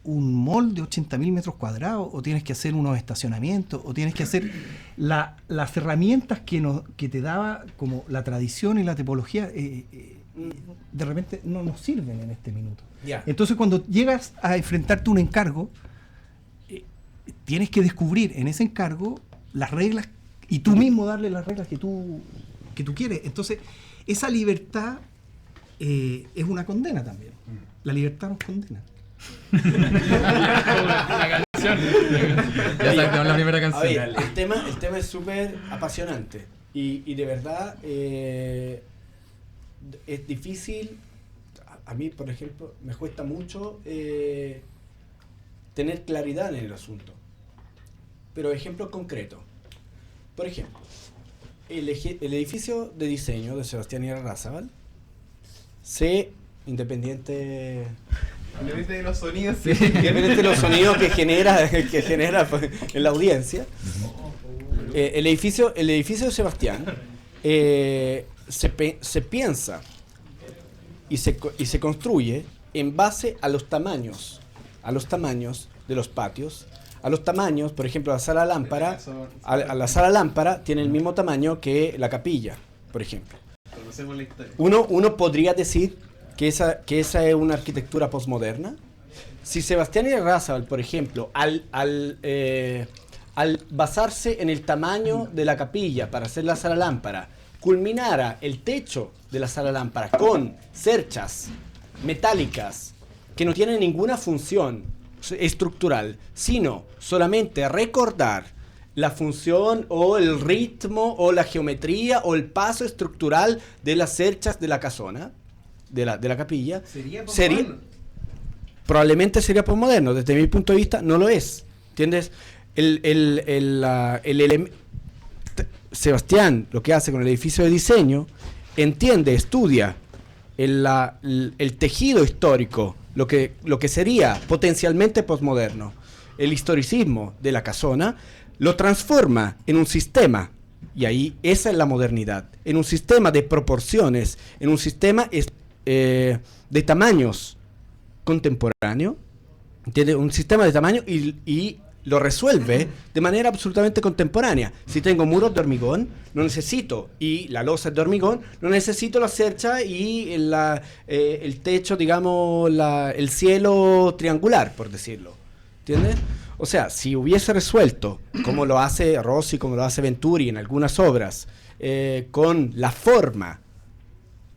un mall de 80.000 metros cuadrados, o tienes que hacer unos estacionamientos, o tienes que hacer las herramientas que te daba como la tradición y la tipología, de repente no nos sirven en este minuto. Ya. Entonces cuando llegas a enfrentarte a un encargo, tienes que descubrir en ese encargo las reglas y tú mismo darle las reglas que tú quieres. Entonces, esa libertad es una condena también. La libertad nos condena. La canción. Ya sacamos la primera A canción. ver, el tema es súper apasionante y de verdad es difícil. A mí, por ejemplo, me cuesta mucho tener claridad en el asunto. Pero ejemplo concreto. Por ejemplo, el edificio de diseño de Sebastián Irarrázaval, independiente de los sonidos. independiente de los sonidos que genera en la audiencia, el edificio de Sebastián se piensa y se construye en base a los tamaños de los patios, a los tamaños, por ejemplo, la sala lámpara, la sala lámpara tiene el mismo tamaño que la capilla, por ejemplo. Conocemos la historia. Uno podría decir que esa es una arquitectura posmoderna. Si Sebastián Irarrázaval, por ejemplo, al basarse en el tamaño de la capilla para hacer la sala lámpara, culminara el techo de la sala lámpara con cerchas metálicas que no tienen ninguna función estructural, sino solamente recordar la función o el ritmo o la geometría o el paso estructural de las cerchas de la casona, de la capilla, probablemente sería posmoderno. Desde mi punto de vista no lo es, ¿entiendes? Sebastián lo que hace con el edificio de diseño, estudia el tejido histórico, lo que sería potencialmente posmoderno, el historicismo de la casona, lo transforma en un sistema, y ahí esa es la modernidad, en un sistema de proporciones, en un sistema de tamaños contemporáneo, ¿entiendes? Un sistema de tamaño y lo resuelve de manera absolutamente contemporánea. Si tengo muros de hormigón, no necesito, y la losa es de hormigón, no necesito la cercha y el techo, digamos, el cielo triangular, por decirlo. ¿Entiendes? O sea, si hubiese resuelto, como lo hace Rossi, como lo hace Venturi en algunas obras, con la forma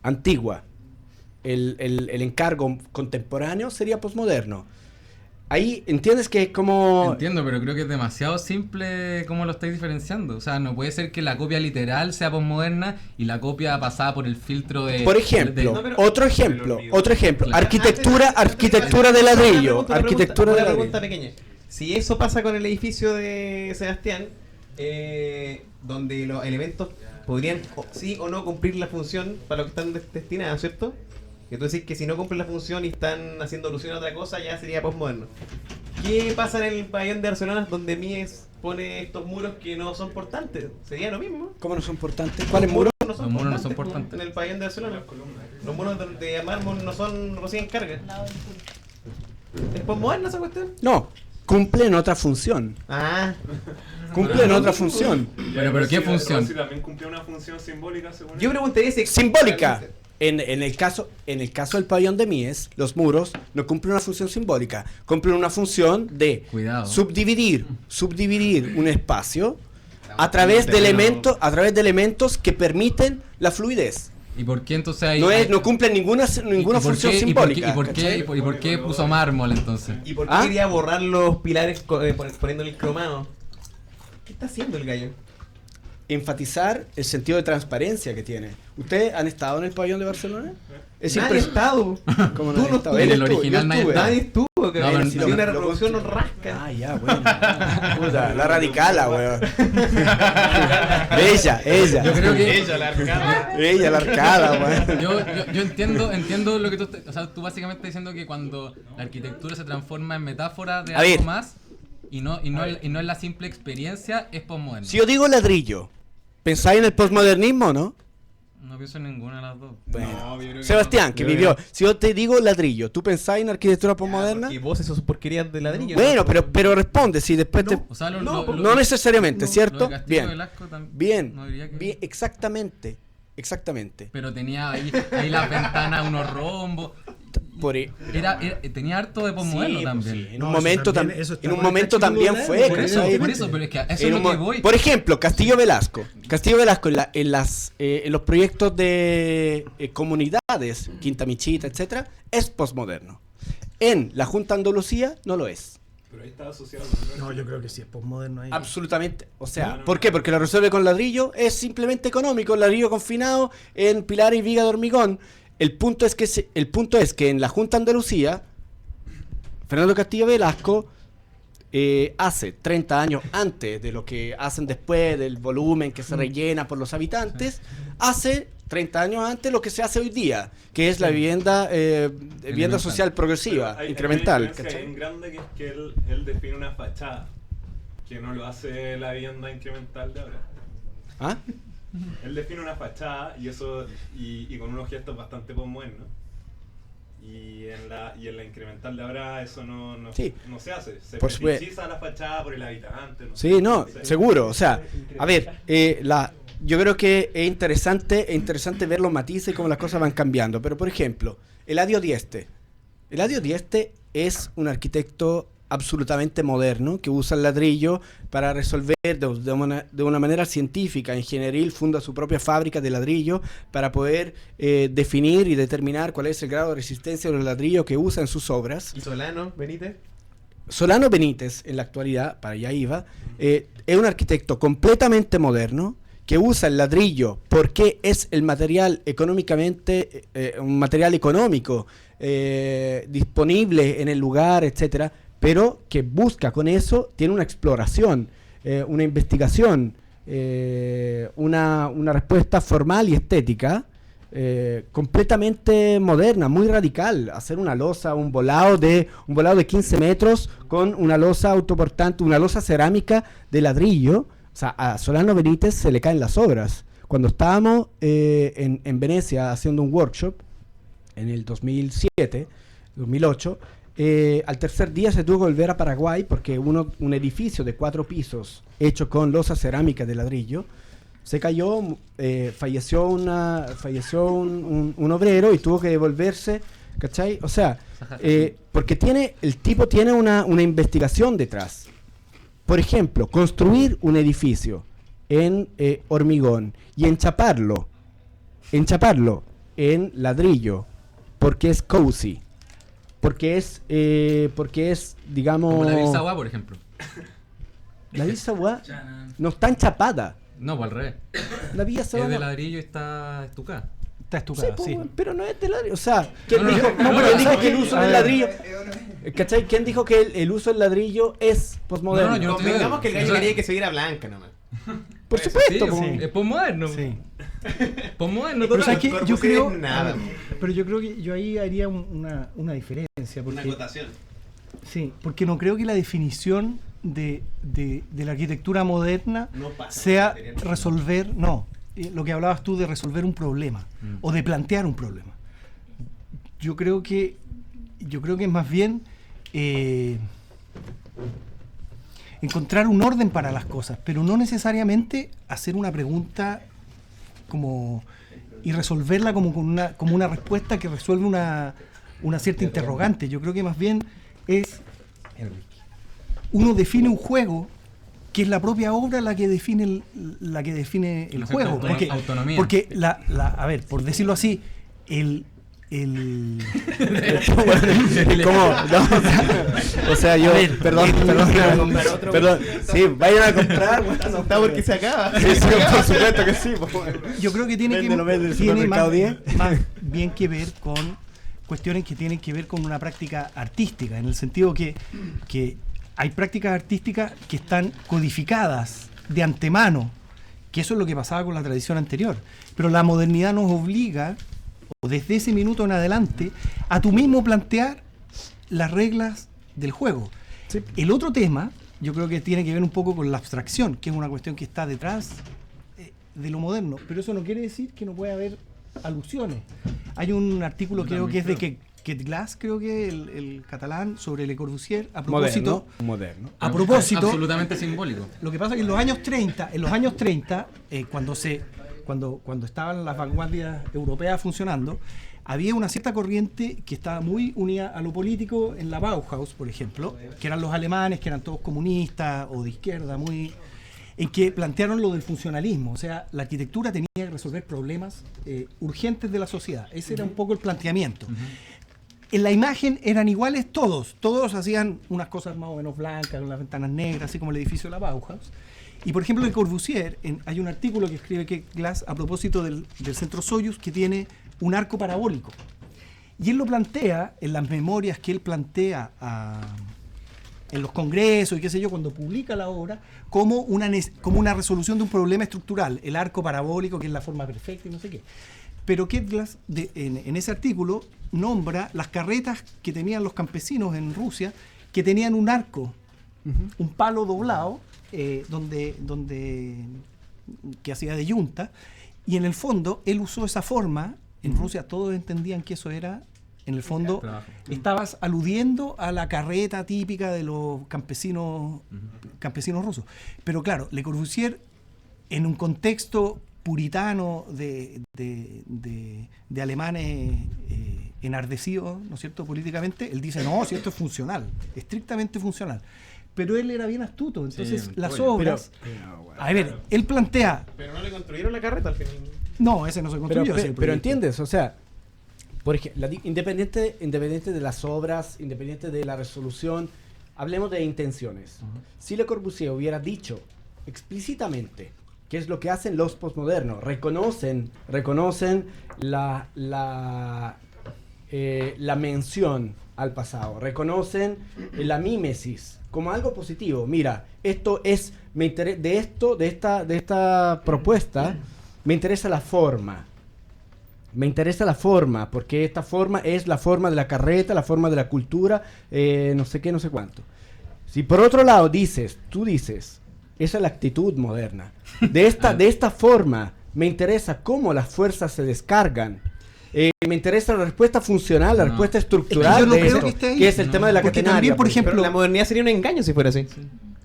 antigua, el encargo contemporáneo sería posmoderno. ahí entiendes que es como... Entiendo, pero creo que es demasiado simple cómo lo estáis diferenciando. O sea, no puede ser que la copia literal sea posmoderna y la copia pasada por el filtro de... Por ejemplo, No, pero- otro ejemplo, Claro. arquitectura de ladrillo, arquitectura de Una ladrillo. pregunta pequeña. Si eso pasa con el edificio de Sebastián, donde los elementos podrían sí o no cumplir la función para lo que están destinados, ¿cierto? Que tú decís que si no cumplen la función y están haciendo alusión a otra cosa, ya sería postmoderno. ¿Qué pasa en el pabellón de Barcelona donde Mies pone estos muros que no son portantes? ¿Sería lo mismo? ¿Cómo no son importantes? ¿Cuáles muros? Los Los muros no son portantes. En el pabellón de Barcelona. Los muros de mármol no son recién carga. ¿Es postmoderno esa cuestión? No, cumplen otra función. Ah, Cumplen otra función. Pero ¿qué función? Rossi también cumplió una función simbólica, según yo él. preguntaría si... Simbólica. En el caso del pabellón de Mies, los muros no cumplen una función simbólica, cumplen una función de Cuidado. subdividir un espacio a través de elementos que permiten la fluidez. ¿Y por qué entonces hay... No cumplen ninguna ¿Y por función qué- simbólica. ¿Y por qué, ¿cachai? y por qué puso mármol entonces? ¿Y por qué ¿Ah? quería borrar los pilares poniéndole el cromado? ¿Qué está haciendo el gallo? Enfatizar el sentido de transparencia que tiene. ¿Ustedes han estado en el pabellón de Barcelona? Es Nadie ha impresionante. estado. ¿Cómo Tú no has no estado? estuviste. En el Él estuvo, original yo nadie estuve. estaba. Nadie estuvo, que No, pero si lo- una lo reproducción nos construí. rasca. Ah, ya, bueno. Puta, la radicala, weón. Ella. Yo creo que... Ella, la arcada. Ella, la arcada, weón. Yo entiendo lo que tú... O sea, tú básicamente estás diciendo que cuando la arquitectura se transforma en metáfora de A algo ver. más y no es la simple experiencia, es postmoderno. Si yo digo ladrillo, ¿pensáis en el postmodernismo o no? No pienso en ninguna de las dos. Bueno. No, yo creo que Sebastián, no. que Yo vivió. creo Si yo te digo ladrillo, ¿tú pensáis en arquitectura postmoderna? Y vos, esos porquerías de ladrillo. Bueno, pero responde, si después te... O sea, No necesariamente, ¿cierto? Lo de Castillo Bien. Velasco también. Bien, No diría que... bien, exactamente. Pero tenía ahí las ventanas, unos rombos. Tenía harto de postmoderno Sí, también. pues sí. En No, un eso momento, también- eso está en un con momento el también cachirulo fue. de Por Claro, ¿cachai? eso, pero es que a eso En es un lo que mo- voy. Por ejemplo, Castillo Velasco en los proyectos de comunidades, Quinta Michita, etcétera, es postmoderno. En la Junta de Andalucía no lo es. Pero ahí está asociado. No, yo creo que sí es postmoderno ahí. Absolutamente. O sea, No. ¿por qué? Porque lo resuelve con ladrillo, es simplemente económico, ladrillo confinado en pilares y viga de hormigón. El punto es que en la Junta de Andalucía, Fernando Castillo Velasco hace 30 años antes de lo que hacen después, del volumen que se rellena por los habitantes, hace 30 años antes lo que se hace hoy día, que es la vivienda Incremental. social progresiva, Hay incremental. una diferencia ¿cachai? bien grande que es que él define una fachada, que no lo hace la vivienda incremental de ahora. ¿Ah? Él define una fachada y eso y con unos gestos bastante postmodernos. Y en la incremental de ahora eso no Sí. se hace. Se Por supuesto. fetichiza la fachada por el habitante. Sí, no, sé. seguro. O sea, a ver, yo creo que es interesante ver los matices y cómo las cosas van cambiando. Pero, por ejemplo, Eladio Dieste. Eladio Dieste es un arquitecto absolutamente moderno que usa el ladrillo para resolver de una manera científica, ingenieril, funda su propia fábrica de ladrillo para poder definir y determinar cuál es el grado de resistencia de los ladrillos que usa en sus obras. ¿Y Solano, Benítez? Solano Benítez, en la actualidad, para allá iba, es un arquitecto completamente moderno que usa el ladrillo porque es el material económicamente, un material económico disponible en el lugar, etcétera, pero que busca con eso, tiene una exploración, una investigación, una respuesta formal y estética completamente moderna, muy radical. Hacer una losa, un volado de 15 metros con una losa autoportante, una losa cerámica de ladrillo. O sea, a Solano Benítez se le caen las obras. Cuando estábamos en Venecia haciendo un workshop en el 2007, 2008, al tercer día se tuvo que volver a Paraguay porque un edificio de 4 pisos hecho con losa cerámica de ladrillo se cayó, falleció un obrero y tuvo que devolverse, ¿cachai? O sea, porque el tipo tiene una investigación detrás. Por ejemplo, construir un edificio en hormigón y enchaparlo en ladrillo porque es cozy, porque es, digamos... Como la Bisawa, por ejemplo. La Bisawa no está enchapada. No, pues al revés. La Bisawa Es de no- ladrillo y está estucada. Está Sí, estucada, sí. pero no es de ladrillo. O sea, ¿quién No, no, dijo, no, pero no, dijo no, que el no, uso a del ver. ladrillo... ¿Cachai? ¿Quién dijo que el uso del ladrillo es posmoderno? No, no, yo no estoy- Convengamos que el gallo o sea- quería que se viera blanca nomás. Por Sí, supuesto. po. sí. es posmoderno. Sí. Posmoderno Pero total. ¿sabes qué? cuerpo Yo se ve creo, nada. pero yo creo que yo ahí haría una diferencia. Porque, acotación. sí, porque no creo que la definición de la arquitectura moderna No pasa sea por material. resolver, no, lo que hablabas tú de resolver un problema o de plantear un problema. Yo creo que es más bien encontrar un orden para las cosas, pero no necesariamente hacer una pregunta y resolverla como una respuesta que resuelve una cierta interrogante. Yo creo que más bien es uno define un juego que es la propia obra la que define el Una cierta juego. autonomía. Porque a ver, por decirlo así, ¿Cómo? No, o sea, yo... Perdón. Sí, vayan a comprar. Está porque se acaba. Sí, por supuesto que sí. po. yo creo que tiene Véndelo, véndelo, tiene más, Supermercado 10. más bien que ver con cuestiones que tienen que ver con una práctica artística, en el sentido que hay prácticas artísticas que están codificadas de antemano, que eso es lo que pasaba con la tradición anterior. Pero la modernidad nos obliga, o desde ese minuto en adelante, a tú mismo plantear las reglas del juego. Sí. El otro tema, yo creo que tiene que ver un poco con la abstracción, que es una cuestión que está detrás de lo moderno, pero eso no quiere decir que no pueda haber alusiones. Hay un artículo, creo que es de Quet Glass, creo que el catalán, sobre Le Corbusier, a propósito... Moderno. A propósito, Absolutamente simbólico. lo que pasa es que en los años 30, cuando estaban las vanguardias europeas funcionando, había una cierta corriente que estaba muy unida a lo político en la Bauhaus, por ejemplo, que eran los alemanes, que eran todos comunistas o de izquierda, en que plantearon lo del funcionalismo. O sea, la arquitectura tenía que resolver problemas urgentes de la sociedad. Ese era un poco el planteamiento. En la imagen eran iguales todos hacían unas cosas más o menos blancas, con las ventanas negras, así como el edificio de la Bauhaus. Y por ejemplo, Le Corbusier, hay un artículo que escribe Quet Glass a propósito del centro Soyuz, que tiene un arco parabólico. Y él lo plantea en las memorias que él plantea en los congresos y qué sé yo, cuando publica la obra, como una resolución de un problema estructural, el arco parabólico, que es la forma perfecta y no sé qué. Pero Quet Glass, en ese artículo, nombra las carretas que tenían los campesinos en Rusia, que tenían un arco, un palo doblado, que hacía de yunta, y en el fondo él usó esa forma. En Rusia todos entendían que eso era, en el fondo, estabas aludiendo a la carreta típica de los campesinos rusos. Pero claro, Le Corbusier, en un contexto puritano de alemanes enardecidos, ¿no es cierto?, políticamente, él dice, no, si esto es funcional, estrictamente funcional. Pero él era bien astuto, entonces Sí, las obvio. obras... A ver, él plantea... Pero no le construyeron la carreta al final. No, ese no se construyó. ese es el Pero proyecto. entiendes, o sea, por ejemplo, independiente de las obras, independiente de la resolución, hablemos de intenciones. Si Le Corbusier hubiera dicho explícitamente qué es lo que hacen los postmodernos, reconocen la mención al pasado, reconocen la mímesis como algo positivo. Mira, esto es, de esta propuesta, me interesa la forma. Me interesa la forma, porque esta forma es la forma de la carreta, la forma de la cultura, no sé qué, no sé cuánto. Si por otro lado tú dices, esa es la actitud moderna. De esta forma, me interesa cómo las fuerzas se descargan. Me interesa la respuesta funcional, la respuesta estructural Es que yo no de creo esto, que esté ahí. que es el tema de la Porque catenaria. también, por ejemplo, Pero la modernidad sería un engaño si fuera así.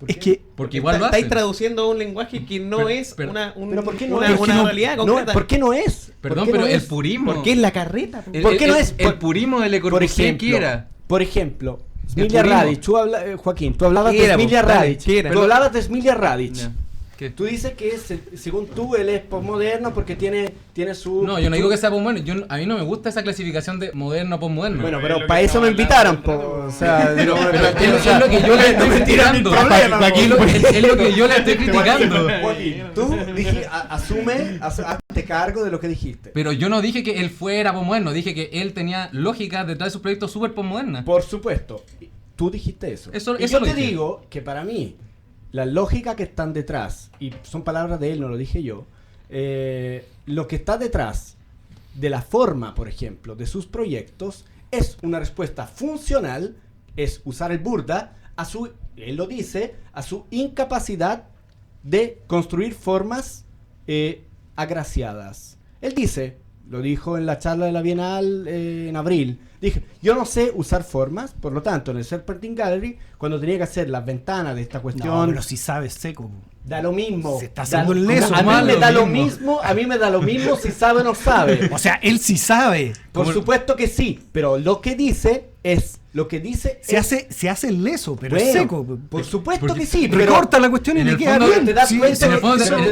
Es que... Porque igual lo Estáis hacen. traduciendo un lenguaje que no es pero- una ¿por qué no una es? realidad No, concreta. ¿por qué no es? Perdón, ¿Por qué pero no el es? purismo. ¿Por qué es la carreta? po? ¿Por qué no es? El purismo de Le Corbusier, ¿qué era? Por ejemplo, Smiljana purismo. Radic, Joaquín, tú hablabas ¿Qué de era, Smiljana po? Dale, Radic. ¿qué era? Tú hablabas de Smiljana Radic. Ya. ¿Qué? Tú dices que según tú él es postmoderno porque tiene su... No, yo no digo que sea postmoderno. A mí no me gusta esa clasificación de moderno postmoderno. Bueno, Es pero lo para que eso me estamos invitaron, hablando. o sea, Pero no, es lo que yo le estoy criticando. Es lo que yo le estoy criticando. Joaquín, tú hazte cargo de lo que dijiste. Pero yo no dije que él fuera postmoderno, dije que él tenía lógica detrás de sus proyectos súper postmodernas. Por supuesto, tú dijiste eso. Eso y yo lo te dije. digo que para mí, la lógica que están detrás, y son palabras de él, no lo dije yo, lo que está detrás de la forma, por ejemplo, de sus proyectos, es una respuesta funcional, es usar el burda a su, él lo dice, a su incapacidad de construir formas agraciadas. Él dice, lo dijo en la charla de la Bienal en abril, dije, yo no sé usar formas, por lo tanto, en el Serpentine Gallery, cuando tenía que hacer las ventanas de esta cuestión, No, pero si sabes seco. da lo mismo. Se está Da- haciendo el leso. A mí Más me lo da lo mismo. mismo, a mí me da lo mismo si sabe o no sabe. O sea, él sí sabe. Por Como- supuesto que sí, pero lo que dice es Se hace el leso, pero es bueno, seco. por supuesto porque que sí, pero Recorta la cuestión y en le el queda fondo bien. te das Sí, cuenta, en el fondo pero te-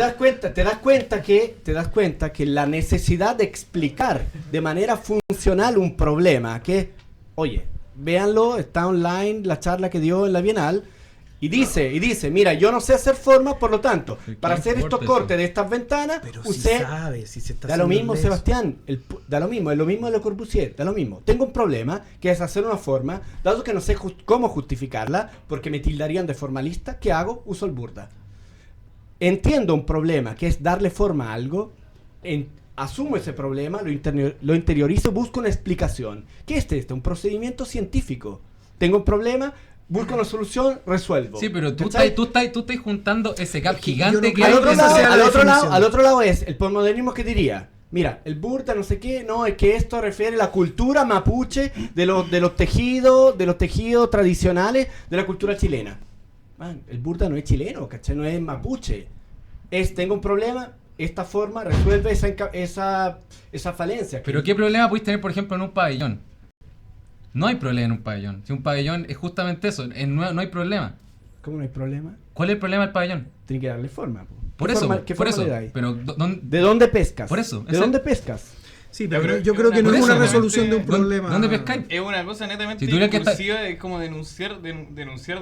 te das cuenta que la necesidad de explicar de manera funcional un problema, que, oye, véanlo, está online la charla que dio en la Bienal, y dice, mira, yo no sé hacer formas, por lo tanto, ¿Qué para hacer estos importa cortes eso? de estas ventanas, Pero si usé... sabe, si se está Da lo haciendo mismo, el leso. Sebastián, da lo mismo, es lo mismo de Le Corbusier, da lo mismo. Tengo un problema, que es hacer una forma, dado que no sé cómo justificarla, porque me tildarían de formalista, ¿qué hago? Uso el burda. Entiendo un problema, que es darle forma a algo, asumo ese problema, lo interiorizo, busco una explicación. ¿Qué es esto? Un procedimiento científico. Tengo un problema, busco una solución, resuelvo. Sí, pero tú ¿Cachai? estás juntando ese gap yo gigante no que Al hay otro, esa lado, sea la definición. al otro lado es el postmodernismo que diría, mira, el burda no sé qué, no, es que esto refiere a la cultura mapuche de los tejidos tradicionales de la cultura chilena. Man, el burda no es chileno, ¿cachai? No es mapuche. Tengo un problema, esta forma resuelve esa falencia. Pero ¿qué problema podéis tener, por ejemplo, en un pabellón? No hay problema en un pabellón. Si un pabellón es justamente eso, no hay problema. ¿Cómo no hay problema? ¿Cuál es el problema del pabellón? Tiene que darle forma. Po. Por ¿Qué eso, forma- qué por forma eso. le dais? Pero ¿De dónde pescas? Por eso, ¿De ese- dónde pescas? Sí, Yo pero creo- yo creo que no por es eso, una resolución de un ¿dónde- problema. dónde pescáis? Es una cosa netamente Si tuviera que estar- discursiva de cómo denunciar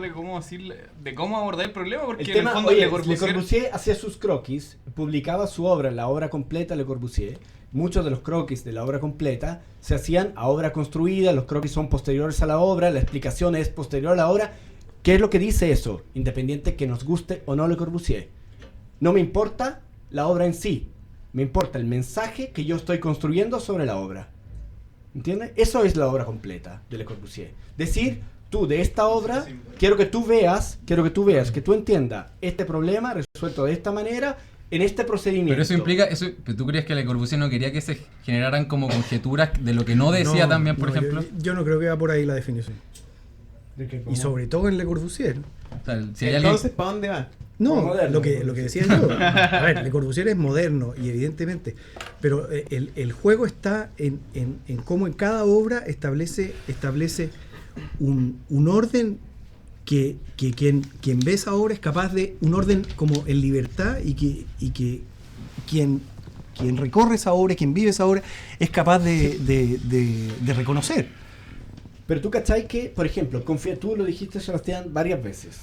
de cómo decirle, de cómo abordar el problema, porque El en tema, el fondo oye, Le Corbusier hacía sus croquis, publicaba su obra, la obra completa de Le Corbusier. Muchos de los croquis de la obra completa se hacían a obra construida, los croquis son posteriores a la obra, la explicación es posterior a la obra. ¿Qué es lo que dice eso? Independiente que nos guste o no Le Corbusier. No me importa la obra en sí, me importa el mensaje que yo estoy construyendo sobre la obra. ¿Entiendes? Eso es la obra completa de Le Corbusier. Decir, tú de esta obra, quiero que tú veas, que tú entiendas este problema resuelto de esta manera, en este procedimiento. Pero eso implica, pero ¿tú crees que Le Corbusier no quería que se generaran como conjeturas de lo que no decía No, también, por no, ejemplo? Yo no creo que va por ahí la definición. ¿De qué? Y sobre todo en Le Corbusier. O sea, si hay alguien... Entonces, ¿para dónde va? No, Moderno, lo que Corbusier. decía yo. A ver, Le Corbusier es moderno y evidentemente, pero el juego está en cómo en cada obra establece un orden que quien ve esa obra es capaz de un orden como en libertad y que quien recorre esa obra, quien vive esa obra, es capaz de reconocer. Pero tú cachai que, por ejemplo, tú lo dijiste, Sebastián, varias veces.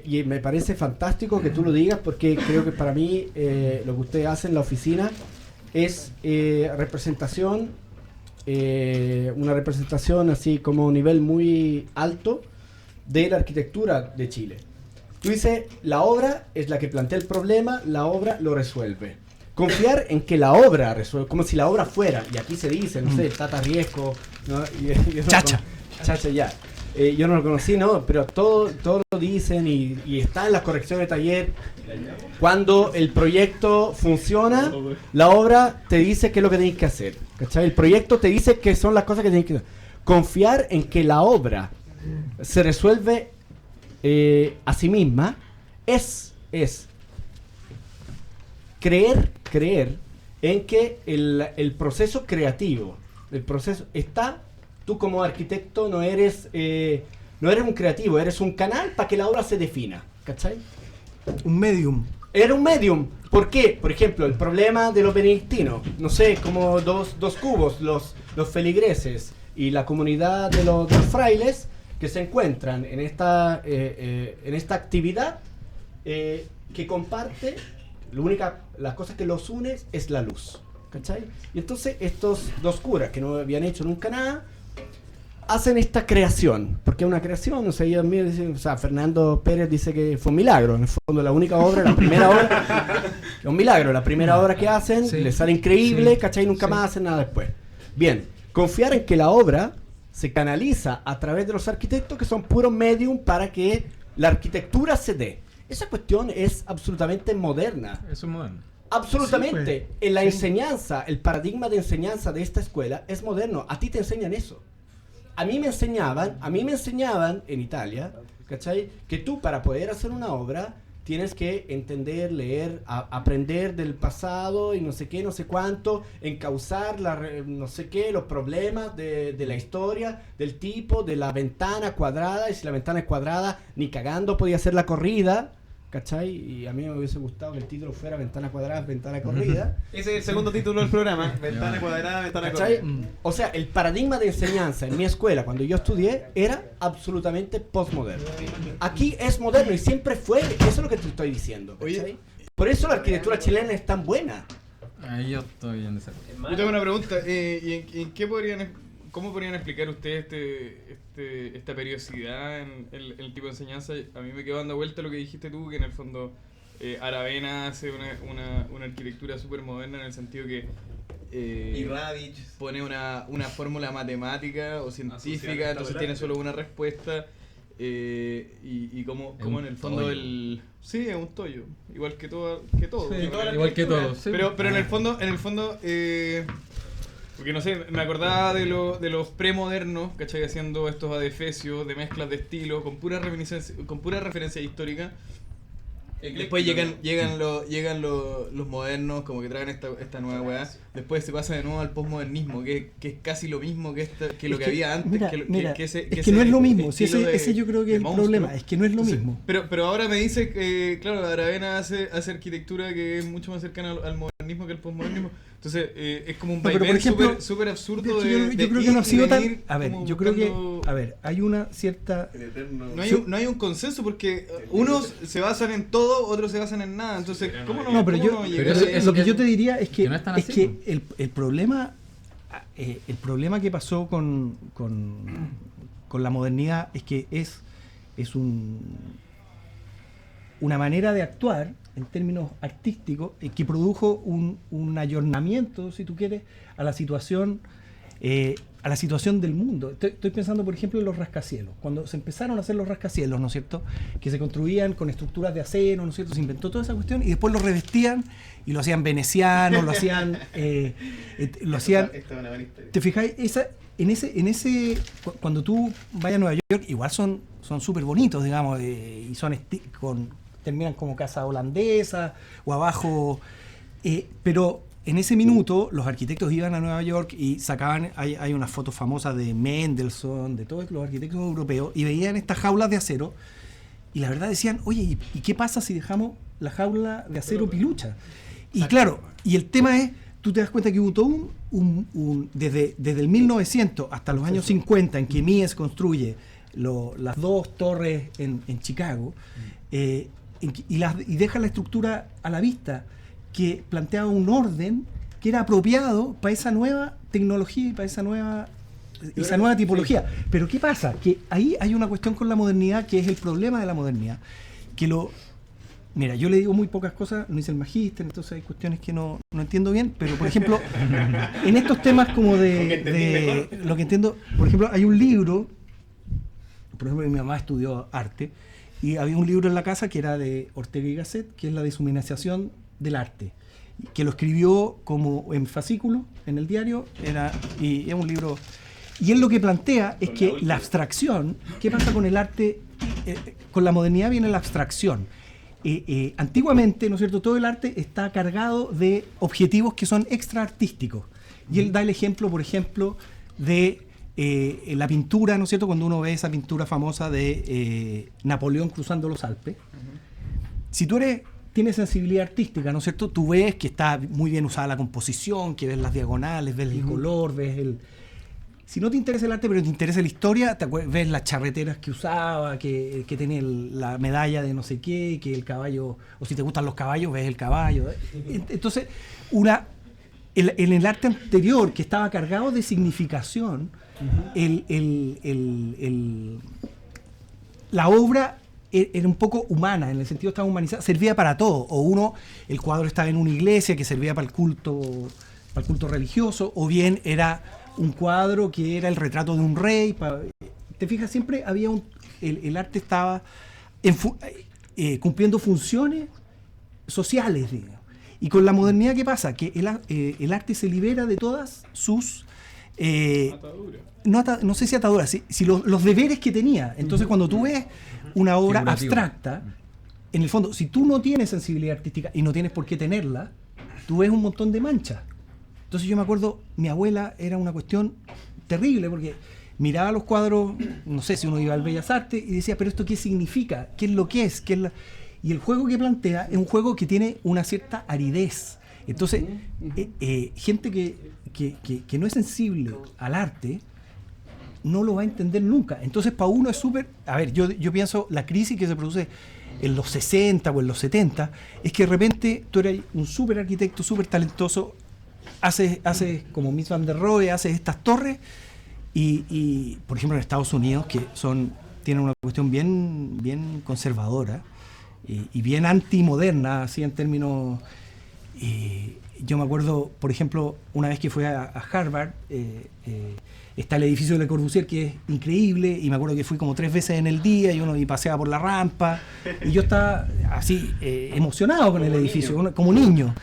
Y me parece fantástico que tú lo digas porque creo que para mí lo que usted hace en la oficina es representación, una representación así como a un nivel muy alto de la arquitectura de Chile. Tú dices, la obra es la que plantea el problema, la obra lo resuelve. Confiar en que la obra resuelve, como si la obra fuera, y aquí se dice, no sé, Tata Riesco, ¿no? Yo no Chacha. Chacha, ya. Yo no lo conocí, ¿no? Pero todo lo dicen y está en las correcciones de taller. Cuando el proyecto funciona, la obra te dice qué es lo que tienes que hacer. ¿Cachai? El proyecto te dice qué son las cosas que tienes que hacer. Confiar en que la obra se resuelve a sí misma es creer en que el proceso creativo, el proceso está. Tú como arquitecto no eres un creativo, eres un canal para que la obra se defina, ¿cachai? Un medium. Era un medium. ¿Por qué? Por ejemplo, el problema de los benedictinos. No sé, como dos cubos, los feligreses y la comunidad de los frailes que se encuentran en esta actividad que comparte, las cosas que los une es la luz. ¿Cachai? Y entonces estos dos curas que no habían hecho nunca nada, hacen esta creación, porque es una creación, Fernando Pérez dice que fue un milagro, en el fondo la única obra, la primera obra, es un milagro, la primera obra que hacen, les sale increíble, ¿cachai? Nunca más hacen nada después. Bien, confiar en que la obra se canaliza a través de los arquitectos que son puros medium para que la arquitectura se dé. Esa cuestión es absolutamente moderna. Eso es moderno. Absolutamente. Sí, pues. En la enseñanza, el paradigma de enseñanza de esta escuela es moderno. A ti te enseñan eso. A mí me enseñaban en Italia, ¿cachai? Que tú para poder hacer una obra tienes que entender, leer, aprender del pasado y no sé qué, no sé cuánto, encauzar no sé qué, los problemas de la historia, del tipo, de la ventana cuadrada, y si la ventana es cuadrada, ni cagando podía ser la corrida, ¿cachai? Y a mí me hubiese gustado que el título fuera Ventana Cuadrada, Ventana Corrida. Ese es el segundo título del programa. Ventana cuadrada, ventana ¿Cachai? corrida. O sea, el paradigma de enseñanza en mi escuela, cuando yo estudié, era absolutamente postmoderno. Aquí es moderno y siempre fue. Eso es lo que te estoy diciendo. ¿Cachai? Por eso la arquitectura chilena es tan buena. Ahí yo estoy en desacuerdo. Yo tengo una pregunta. ¿Y en qué cómo podrían explicar ustedes esta periodicidad en el tipo de enseñanza? A mí me quedó dando vuelta lo que dijiste tú, que en el fondo Aravena hace una arquitectura súper moderna en el sentido que Y Radich pone una fórmula matemática o científica, entonces tiene solo una respuesta. Y como en el fondo sí, es un tollo, igual que todo. Sí, igual que todo. Sí. Pero en el fondo porque no sé, me acordaba de los premodernos, ¿cachai? Haciendo estos adefesios de mezclas de estilo con pura referencia histórica. Después llegan los modernos, como que traen esta nueva weá. Después se pasa de nuevo al postmodernismo, que es casi lo mismo que lo que había antes. Es que no es lo mismo. Si ese yo creo que es el problema, es que no es lo mismo. Pero ahora me dice que, claro, Aravena hace arquitectura que es mucho más cercana al modernismo que al postmodernismo. Entonces, es como un vaivén súper absurdo yo creo que no ha sido tan... A ver, yo creo que... A ver, hay una cierta... No hay un consenso porque unos se basan en todo, otros se basan en nada. Entonces, ¿cómo no? No, pero lo que yo te diría es que, no es tan así, el problema que pasó con la modernidad es que es una manera de actuar en términos artísticos que produjo un ayornamiento, si tú quieres, a la situación del mundo. Estoy pensando, por ejemplo, en los rascacielos. Cuando se empezaron a hacer los rascacielos, ¿no es cierto?, que se construían con estructuras de acero, ¿no es cierto?, se inventó toda esa cuestión y después lo revestían y lo hacían veneciano, lo hacían... ¿Te fijáis? Cuando tú vayas a Nueva York, igual son súper bonitos, digamos, y terminan como casa holandesa o abajo, pero en ese minuto los arquitectos iban a Nueva York y sacaban, hay unas fotos famosas de Mendelssohn, de todos los arquitectos europeos, y veían estas jaulas de acero y la verdad decían, oye, ¿y qué pasa si dejamos la jaula de acero pilucha? Y claro, y el tema es, tú te das cuenta que hubo todo desde el 1900 hasta los años 50 en que Mies construye las dos torres en Chicago, y deja la estructura a la vista, que planteaba un orden que era apropiado para esa nueva tecnología y para esa nueva tipología. Sí. Pero ¿qué pasa? Que ahí hay una cuestión con la modernidad que es el problema de la modernidad. Mira, yo le digo muy pocas cosas, no hice el magíster, entonces hay cuestiones que no entiendo bien, pero por ejemplo, en estos temas como de lo que entiendo, por ejemplo, hay un libro, por ejemplo, mi mamá estudió arte, y había un libro en la casa que era de Ortega y Gasset, que es la deshumanización del arte, que lo escribió como en fascículo en el diario, y es un libro, y él lo que plantea es que la abstracción, ¿qué pasa con el arte? Con la modernidad viene la abstracción. Antiguamente, ¿no es cierto?, todo el arte está cargado de objetivos que son extra artísticos, y él da el ejemplo, por ejemplo, de la pintura, ¿no es cierto?, cuando uno ve esa pintura famosa de Napoleón cruzando los Alpes. Si tú eres tiene sensibilidad artística, ¿no es cierto? Tú ves que está muy bien usada la composición, que ves las diagonales, ves el color, ves el... Si no te interesa el arte, pero te interesa la historia, ves las charreteras que usaba, que tiene la medalla de no sé qué, que el caballo, o si te gustan los caballos, ves el caballo. Entonces, en el arte anterior, que estaba cargado de significación, la obra era un poco humana, en el sentido estaba humanizada, servía para todo. O el cuadro estaba en una iglesia que servía para el culto religioso, o bien era un cuadro que era el retrato de un rey. Te fijas, siempre había el arte estaba cumpliendo funciones sociales, digamos. Y con la modernidad, ¿qué pasa? Que el arte se libera de todas sus... no sé si ataduras, si los deberes que tenía. Entonces, cuando tú ves una obra abstracta, en el fondo, si tú no tienes sensibilidad artística y no tienes por qué tenerla, tú ves un montón de manchas. Entonces yo me acuerdo, mi abuela era una cuestión terrible, porque miraba los cuadros, no sé si uno iba al Bellas Artes, y decía, pero ¿esto qué significa? ¿Qué es lo que es? Y el juego que plantea es un juego que tiene una cierta aridez. Entonces, gente que no es sensible al arte, no lo va a entender nunca. Entonces, para uno es súper... A ver, yo pienso, la crisis que se produce en los 60 o en los 70, es que de repente tú eres un súper arquitecto, súper talentoso, haces como Mies van der Rohe, haces estas torres, y por ejemplo en Estados Unidos, que tienen una cuestión bien conservadora y bien antimoderna, así en términos... yo me acuerdo, por ejemplo, una vez que fui a Harvard, está el edificio de Le Corbusier, que es increíble, y me acuerdo que fui como 3 veces en el día, y paseaba por la rampa, y yo estaba así emocionado con el edificio, como niño.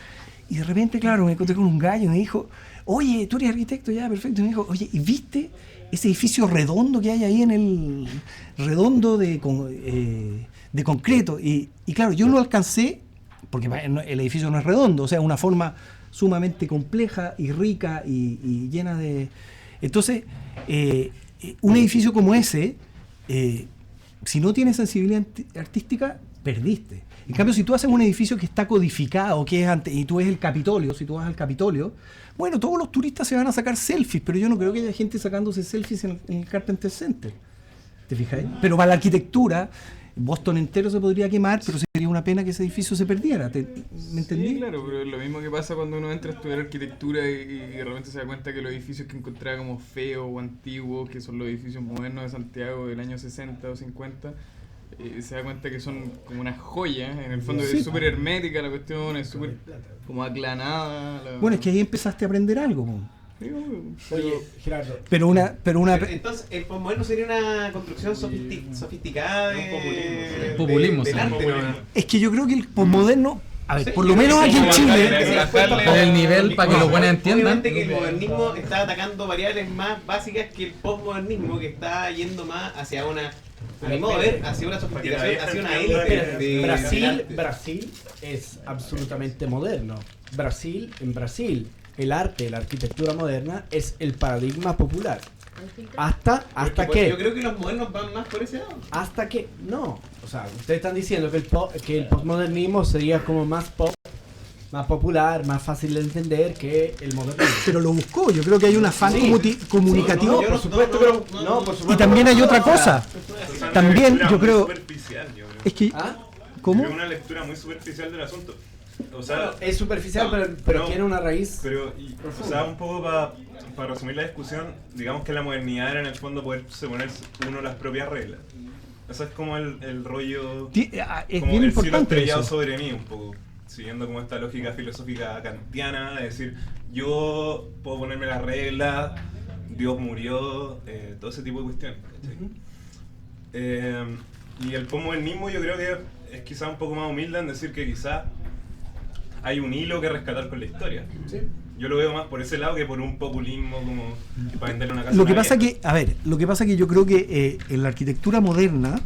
Y de repente, claro, me encontré con un gallo y me dijo, oye, tú eres arquitecto, ya, perfecto. Y me dijo, oye, ¿y viste ese edificio redondo que hay ahí en el redondo de concreto? Y claro, yo no alcancé, porque el edificio no es redondo, o sea, una forma sumamente compleja y rica y llena de... Entonces, un edificio como ese, si no tienes sensibilidad artística, perdiste. En cambio, si tú haces un edificio que está codificado, y tú ves el Capitolio, si tú vas al Capitolio, bueno, todos los turistas se van a sacar selfies, pero yo no creo que haya gente sacándose selfies en el Carpenter Center. ¿Te fijas? Pero para la arquitectura, Boston entero se podría quemar, pero sería una pena que ese edificio se perdiera. ¿Me entendí? Sí, claro, pero es lo mismo que pasa cuando uno entra a estudiar arquitectura y de repente se da cuenta que los edificios que encontraba como feos o antiguos, que son los edificios modernos de Santiago del año 60 o 50, se da cuenta que son como unas joyas. En el fondo es súper hermética la cuestión, es súper como aclanada. Bueno, es que ahí empezaste a aprender algo. Sí, Oye, Gerardo. Pero entonces, el posmoderno sería una construcción sofisticada de populismo, del sí. arte, ¿no? es que yo creo que el posmoderno, a ver, por lo menos creo aquí que en Chile... Con el nivel para que los buenos entiendan. Obviamente que el modernismo está atacando variables más básicas que el postmodernismo, que está yendo más hacia una... A mi modo de ver, hacia una sofisticación, hacia una élite de Brasil es absolutamente moderno. En Brasil, el arte, la arquitectura moderna es el paradigma popular. Hasta que... Yo creo que los modernos van más por ese lado. Hasta que... No. O sea, ustedes están diciendo que el postmodernismo sería como más popular, más fácil de entender que el modernismo. Pero lo buscó, yo creo que hay un afán comunicativo. Por supuesto, pero... No, por supuesto. Y también hay otra cosa. También yo creo... Superficial, yo creo. Es que... ¿Cómo? Es una lectura muy superficial del asunto. O sea, es superficial, pero no, tiene una raíz. Pero, o sea, un poco para resumir la discusión, digamos que la modernidad era en el fondo poderse poner uno las propias reglas. Eso es como el rollo, Es como bien el cielo importante estrellado eso. sobre mí, un poco. Siguiendo como esta lógica filosófica kantiana, de decir, yo puedo ponerme las reglas, Dios murió, todo ese tipo de cuestiones. Y el postmodernismo yo creo que es quizá un poco más humilde en decir que quizá hay un hilo que rescatar con la historia. Sí. Yo lo veo más por ese lado que por un populismo como para venderle una casa. Lo que pasa que yo creo que en la arquitectura moderna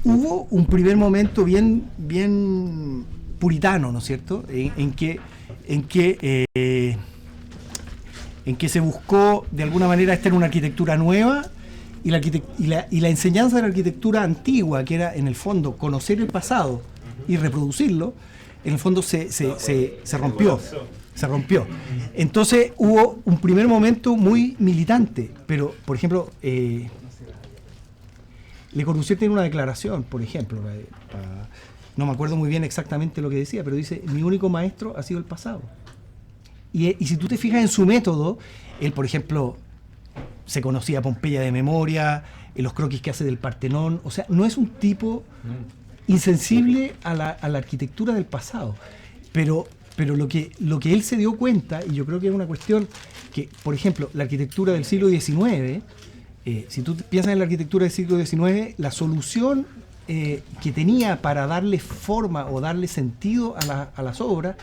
hubo un primer momento bien puritano, ¿no es cierto? En que se buscó de alguna manera estar en una arquitectura nueva y la enseñanza de la arquitectura antigua, que era en el fondo conocer el pasado y reproducirlo, en el fondo se rompió. Se rompió. Entonces hubo un primer momento muy militante, pero, por ejemplo, Le Corbusier tiene una declaración, por ejemplo, no me acuerdo muy bien exactamente lo que decía, pero dice, mi único maestro ha sido el pasado. Y si tú te fijas en su método, él, por ejemplo, se conocía a Pompeya de memoria, los croquis que hace del Partenón, o sea, no es un tipo insensible a la arquitectura del pasado, pero lo que él se dio cuenta, y yo creo que es una cuestión que, por ejemplo, la arquitectura del siglo XIX, si tú piensas en la arquitectura del siglo XIX, la solución que tenía para darle forma o darle sentido a las obras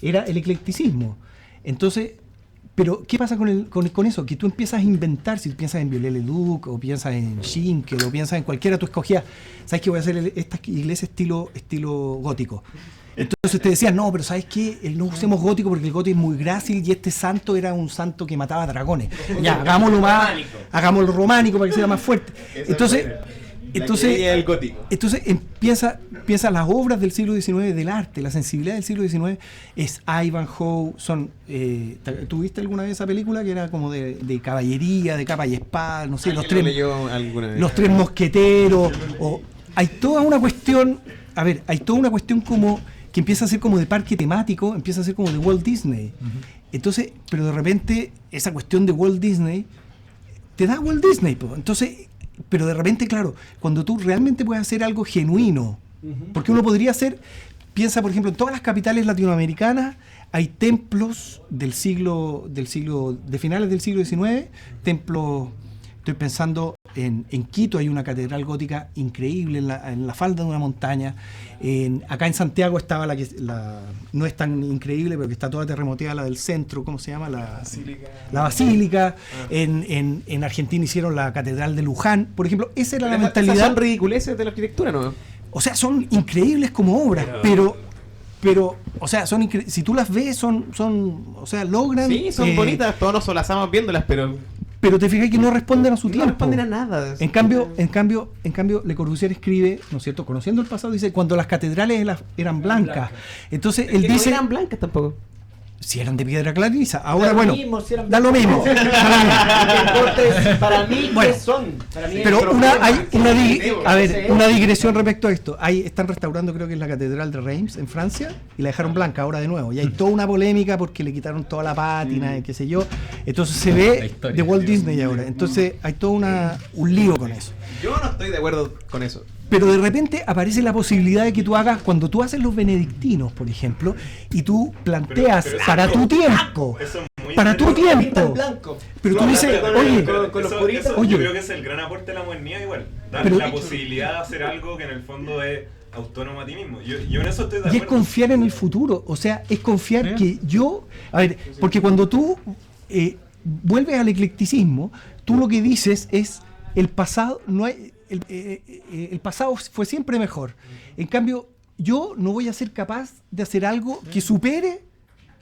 era el eclecticismo. Entonces, pero ¿qué pasa con eso? Que tú empiezas a inventar, si tú piensas en Viollet-le-Duc, o piensas en Schinkel, o piensas en cualquiera, tú escogías, ¿sabes qué? Voy a hacer esta iglesia estilo gótico. Entonces te decían, no, pero ¿sabes qué? No usemos gótico porque el gótico es muy grácil y este santo era un santo que mataba dragones. Ya, hagámoslo románico para que sea más fuerte. Entonces empieza las obras del siglo XIX, del arte, la sensibilidad del siglo XIX es Ivanhoe, ¿tuviste alguna vez esa película que era como de caballería, de capa y espada, no sé, los tres mosqueteros, hay toda una cuestión como que empieza a ser como de parque temático, empieza a ser como de Walt Disney. Entonces, pero de repente esa cuestión de Walt Disney te da Walt Disney, entonces, pero de repente, claro, cuando tú realmente puedes hacer algo genuino, porque uno podría piensa, por ejemplo, en todas las capitales latinoamericanas hay templos de finales del siglo XIX, templos, estoy pensando en Quito hay una catedral gótica increíble en la falda de una montaña. Acá en Santiago estaba no es tan increíble, pero que está toda terremoteada, la del centro, ¿cómo se llama? La Basílica. En Argentina hicieron la catedral de Luján, por ejemplo. Esa era la mentalidad. Son ridiculeces de la arquitectura, ¿no? O sea, son increíbles como obras, pero o sea, si tú las ves, o sea, logran... Sí, son bonitas, todos nos solazamos viéndolas, pero te fijas que no responden a su tiempo. No responden a nada. En cambio, Le Corbusier escribe, ¿no es cierto? Conociendo el pasado, dice, cuando las catedrales eran blancas. Entonces, él dice... No eran blancas tampoco. Si eran de piedra clariza. Ahora, da lo mismo. Para mí, bueno, ¿qué son? Para mí pero una digresión respecto a esto. Están restaurando, creo que es la catedral de Reims en Francia, y la dejaron blanca ahora de nuevo. Y hay toda una polémica porque le quitaron toda la pátina y qué sé yo. Entonces se ve de Walt Disney ahora. Entonces hay todo un lío con eso. Yo no estoy de acuerdo con eso. Pero de repente aparece la posibilidad de que tú hagas, cuando tú haces los benedictinos, por ejemplo, y tú planteas para tu tiempo, pero tú dices, oye, yo creo que es el gran aporte de la modernidad igual, dar la posibilidad de hacer algo que en el fondo es autónomo a ti mismo. Yo en eso estoy de acuerdo. Y es confiar en el futuro, o sea, es confiar que porque cuando tú vuelves al eclecticismo, tú lo que dices es, el pasado no hay... El pasado fue siempre mejor. En cambio, yo no voy a ser capaz de hacer algo que supere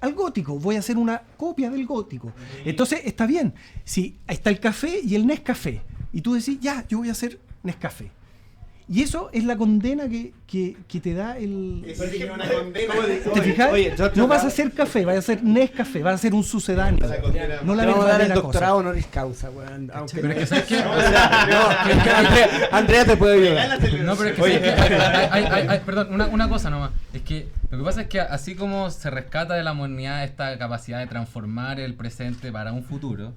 al gótico. Voy a hacer una copia del gótico. Entonces, está bien. Si está el café y el Nescafé, y tú decís, ya, yo voy a hacer Nescafé. Y eso es la condena que te da el... ¿Te fijas? No vas a hacer café, vas a hacer Nescafé, vas a hacer un sucedáneo. No la vamos a dar el verdadera doctorado cosa. honoris causa, weón. Pero es que, ¿sabes qué? Andrea te puede ayudar. No, pero es que, ¿sabes qué? Perdón, una cosa nomás. Es que lo que pasa es que así como se rescata de la modernidad esta capacidad de transformar el presente para un futuro,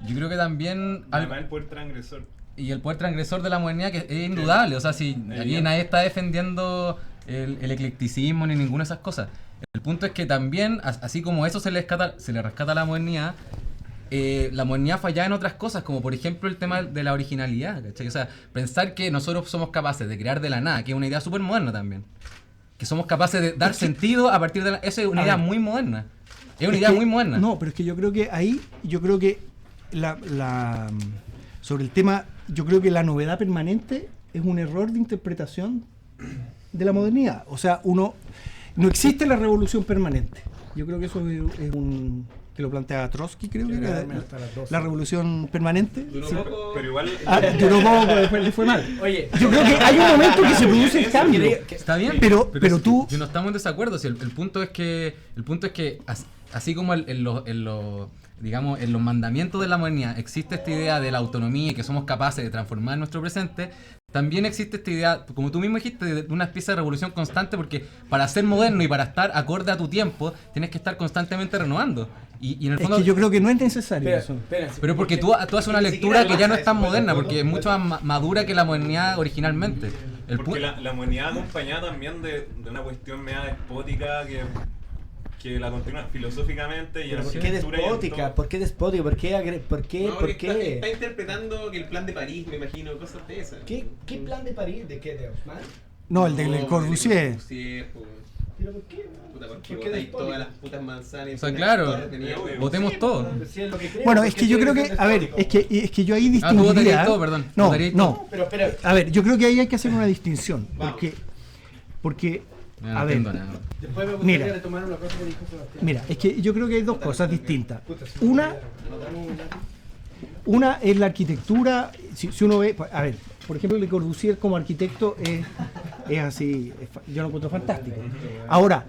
yo creo que también... Además el poder transgresor. Y el poder transgresor de la modernidad, que es indudable. O sea, si aquí nadie está defendiendo el eclecticismo ni ninguna de esas cosas. El punto es que también, así como eso se le rescata a la modernidad fallaba en otras cosas, como por ejemplo el tema de la originalidad, ¿cachai? O sea, pensar que nosotros somos capaces de crear de la nada, que es una idea súper moderna también. Que somos capaces de dar sentido a partir de esa es una idea muy moderna. Es una idea muy moderna. No, pero es que yo creo que sobre el tema, yo creo que la novedad permanente es un error de interpretación de la modernidad. O sea, no existe la revolución permanente. Yo creo que eso es que lo plantea Trotsky, creo que era Quedarme hasta las 12. la revolución permanente. Duró Sí. poco. Pero igual. Duró poco, después le fue mal. Oye, Yo creo que hay un momento que se produce el cambio. Está bien, Pero si- tú- si no estamos en desacuerdo. Si el punto es que así como digamos, en los mandamientos de la modernidad existe esta idea de la autonomía y que somos capaces de transformar nuestro presente, también existe esta idea, como tú mismo dijiste, de una especie de revolución constante, porque para ser moderno y para estar acorde a tu tiempo, tienes que estar constantemente renovando. Y en el Es fondo, que yo creo que no es necesario espera, eso. espérense, pero porque tú haces una ni lectura siquiera que ya no pasa es tan eso, moderna, ¿no? porque es mucho más madura que la modernidad originalmente. Porque la modernidad acompañada también de una cuestión media despótica que la continúa filosóficamente y en ¿Pero por qué arquitectura y en despótica? todo. ¿Por qué despótica? ¿Por qué? No, ¿Por porque qué? está interpretando que el plan de París, me imagino, cosas de esas. ¿Qué plan de París? ¿De qué? ¿De Osman? No, el de Le Corbusier. Pues. ¿Pero por qué? Puta, porque ¿Por qué botáis despótico? todas las putas manzanas. O sea, claro, votemos todo. Pero si es lo que creo, Bueno, ¿por es qué que yo tiene creo que, ser a ver, despótico? es que yo ahí Tú votarías distinguiría. todo, perdón. No, Votarías no. todo. Pero espera, A ver, yo creo que ahí hay que hacer una distinción. Porque No a ver, entiendo nada. después me gustaría Mira. retomar una cosa que dijo Sebastián. mira, es que yo creo que hay dos cosas distintas. Una es la arquitectura. Si uno ve, a ver, por ejemplo, Le Corbusier como arquitecto es así, yo lo encuentro fantástico. Ahora,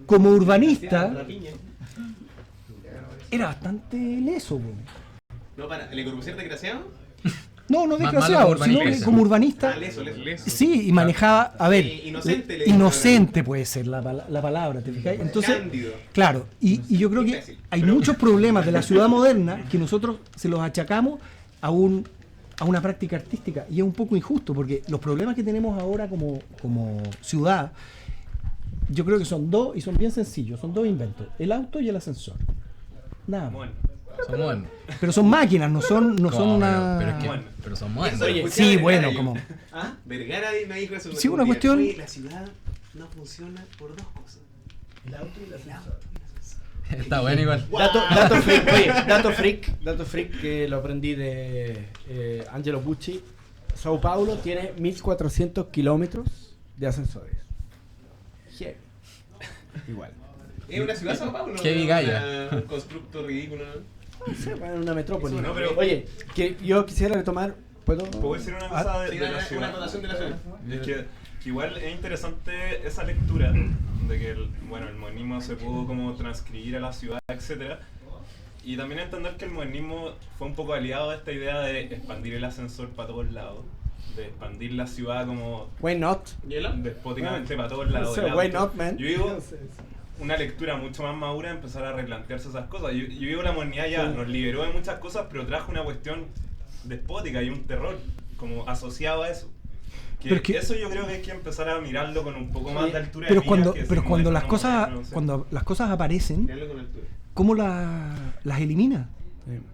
como urbanista, era bastante leso. Po. No, para, ¿Le Corbusier desgraciado? No Más desgraciado, malo como sino que urbanista. como urbanista. Ah, leso. Sí, y manejaba, a ver, Inocente, le inocente puede ser la palabra, ¿te fijáis? Entonces, Cándido. claro, y yo creo que Imbécil. hay muchos problemas de la ciudad moderna que nosotros se los achacamos a una práctica artística, y es un poco injusto, porque los problemas que tenemos ahora como ciudad, yo creo que son dos, y son bien sencillos, son dos inventos, el auto y el ascensor. Nada más. Bueno, Son modernos. Pero son máquinas, no son No, una... pero es que, Bueno. pero son modernos. Eso lo Oye, escuché sí, a bueno, Vergara, como... ¿Ah? Vergara me dijo eso. Sí, una un día. cuestión- Oye, la ciudad no funciona por dos cosas. El auto y el ascensor. Está bueno igual. Dato freak que lo aprendí de Angelo Bucci. Sao Paulo tiene 1400 kilómetros de ascensores. Heavy. Igual. Es una ciudad Sao Paulo. Qué ¿no? vigalla. Un constructo ridículo. ¿no? Sí, bueno, una metrópoli. No, pero- Oye, que yo quisiera retomar. ¿Puedo? puedo decir una cosa de Sí, la una ciudad. anotación de la ciudad. Es que igual es interesante esa lectura de que el modernismo se pudo como transcribir a la ciudad, etcétera, y también entender que el modernismo fue un poco aliado a esta idea de expandir el ascensor para todos lados, de expandir la ciudad como Why not? ¿Hielo? despóticamente para todos lados. So, del why auto. not, man? Yo digo una lectura mucho más madura, empezar a replantearse esas cosas. Yo digo la modernidad ya nos liberó de muchas cosas, pero trajo una cuestión despótica y un terror como asociado a eso. Pero que- eso yo creo que hay que empezar a mirarlo con un poco más de altura Pero de cuando, miras que pero decir cuando las moderno, cosas, moderno, no sé. cuando las cosas aparecen, Míralo con altura. ¿cómo las elimina?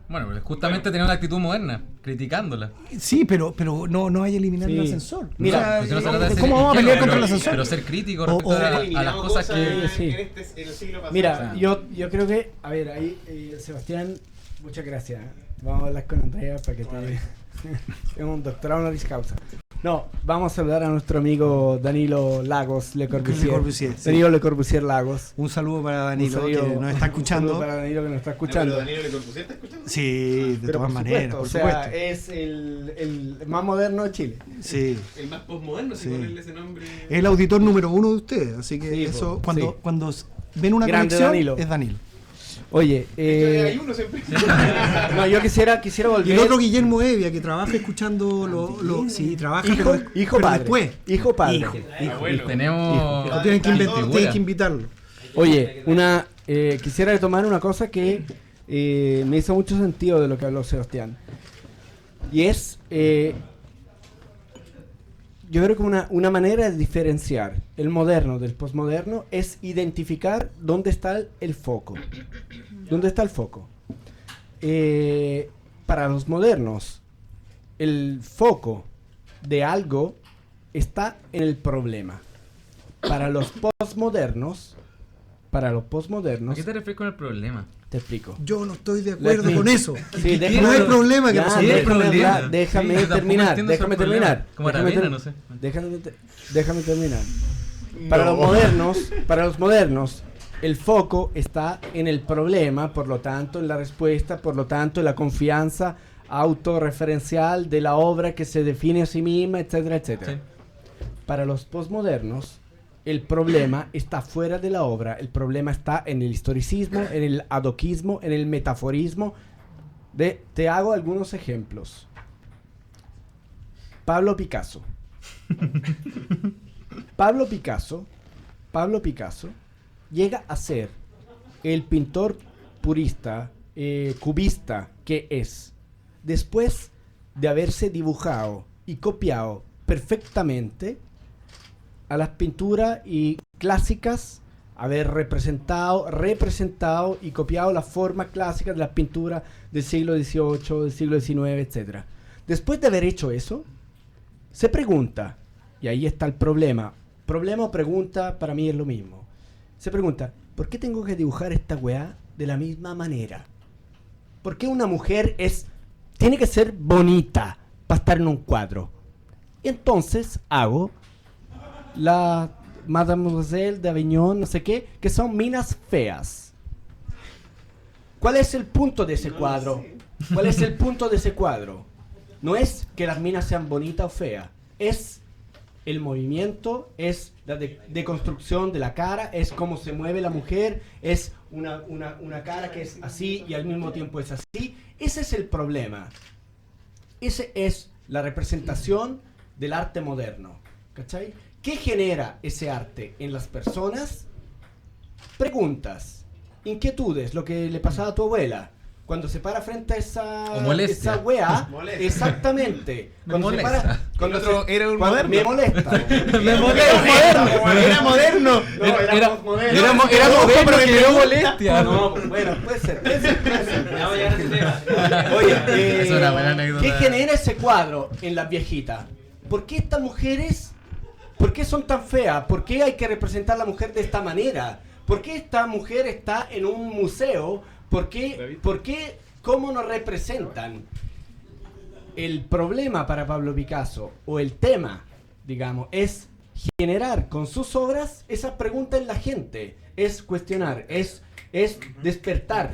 Bueno, pero justamente tenía una actitud moderna, criticándola. Sí, pero no hay eliminar Sí. el ascensor. Mira, O sea, Pues si no se trata de ser ¿cómo vamos a pelear izquierda, contra el pero- ascensor? Pero ser crítico O- respecto o- a las Eliminado cosas que... Sí. en el siglo pasado. Mira, O sea, yo creo que, a ver, ahí, Sebastián, muchas gracias. Vamos a hablar con Andrea para que te... Tengo un doctorado honoris causa. No, vamos a saludar a nuestro amigo Danilo Lagos Le Corbusier. Le Corbusier, sí. Danilo Le Corbusier Lagos. Un saludo para Danilo, Un saludo- que nos está un saludo escuchando. para Danilo que nos está Pero escuchando. Daniel Le Corbusier está escuchando. Sí, de Pero todas por maneras, supuesto, por o sea, supuesto. es el más moderno de Chile. Sí. El más postmoderno, si Sí. ponerle ese nombre. Es el auditor número 1 de ustedes, así que Sí, eso, po, cuando, sí. cuando ven una Grande conexión, Danilo. es Danilo. Oye, Hay uno siempre. no, yo quisiera Y volver. el otro Guillermo Evia, que trabaja escuchando sí, trabaja, Hijo, pero- hijo pero padre. después. Hijo padre. Hijo. Tenemos... Lo tienen que Figura. tienen que invitarlo. Oye, quisiera retomar una cosa que me hizo mucho sentido de lo que habló Sebastián. Y es, yo creo que una manera de diferenciar el moderno del posmoderno es identificar dónde está el foco. ¿Dónde está el foco? Para los modernos, el foco de algo está en el problema. Para los posmodernos, ¿A qué te refieres con el problema? te explico. Yo no estoy de acuerdo con eso. Sí, déjame- no hay problema que Ya, nosotros- déjame problema. hablar, déjame Sí, yo tampoco terminar, entiendo ese déjame problema. terminar. Como déjame Aravena, ter- no sé. déjame terminar. Para los modernos, el foco está en el problema, por lo tanto en la respuesta, por lo tanto en la confianza autorreferencial de la obra que se define a sí misma, etcétera, etcétera. Sí. Para los posmodernos, el problema está fuera de la obra, el problema está en el historicismo, en el adoquismo, en el metaforismo. Te hago algunos ejemplos. Pablo Picasso. Pablo Picasso llega a ser el pintor purista, cubista que es, después de haberse dibujado y copiado perfectamente a las pinturas y clásicas, haber representado y copiado las formas clásicas de las pinturas del siglo XVIII, del siglo XIX, etc. Después de haber hecho eso, se pregunta, y ahí está el problema. Problema o pregunta para mí es lo mismo. Se pregunta, ¿por qué tengo que dibujar esta weá de la misma manera? ¿Por qué una mujer tiene que ser bonita para estar en un cuadro? Y entonces hago la Mademoiselle de Avignon, no sé qué, que son minas feas. ¿Cuál es el punto de ese cuadro? ¿Cuál es el punto de ese cuadro? No es que las minas sean bonitas o feas, es el movimiento, es la deconstrucción de la cara, es cómo se mueve la mujer, es una cara que es así y al mismo tiempo es así. Ese es el problema. Ese es la representación del arte moderno. ¿Cachai? ¿Qué genera ese arte en las personas? Preguntas, inquietudes, lo que le pasaba a tu abuela. Cuando se para frente a esa weá, exactamente. Cuando se para, El otro era un cuando moderno. me molesta. Era moderno. No, era moderno. Era moderno, pero que dio molestia. No, bueno, puede ser. Oye, Es una buena anécdota. ¿qué genera ese cuadro en las viejitas? ¿Por qué estas mujeres, por qué son tan feas? ¿Por qué hay que representar a la mujer de esta manera? ¿Por qué esta mujer está en un museo? ¿Por qué? ¿Cómo nos representan? El problema para Pablo Picasso, o el tema, digamos, es generar con sus obras esas preguntas en la gente. Es cuestionar, es despertar.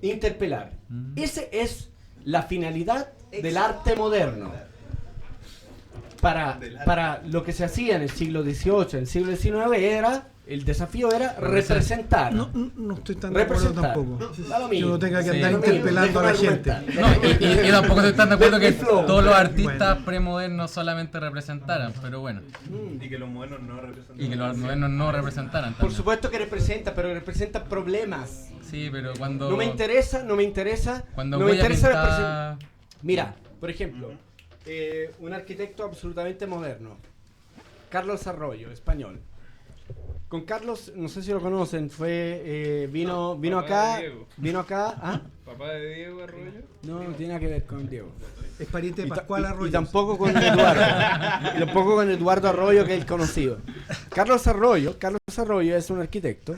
Interpelar. Esa es la finalidad del arte moderno. Para lo que se hacía en el siglo XVIII, en el siglo XIX, el desafío era representar. No estoy tan de acuerdo tampoco. Da lo Que mismo. uno tenga que Sí. andar interpelando a la gente. No, y tampoco estoy tan de acuerdo que Flow. todos los artistas Bueno. premodernos solamente representaran, pero bueno. Y que los modernos no representan. Y que los modernos no representaran Por también. supuesto que representa, pero representa problemas. Sí, pero cuando... No me interesa. Cuando no me voy a interesa pintar... Mira, por ejemplo, un arquitecto absolutamente moderno, Carlos Arroyo, español. Con Carlos, no sé si lo conocen, vino Papá acá, de Diego. ¿ah? Papá de Diego Arroyo. No tiene nada que ver con Diego. Es pariente de Y ta- Pascual y- Arroyo. Y tampoco con Eduardo. Y tampoco con Eduardo Arroyo, que es el conocido. Carlos Arroyo es un arquitecto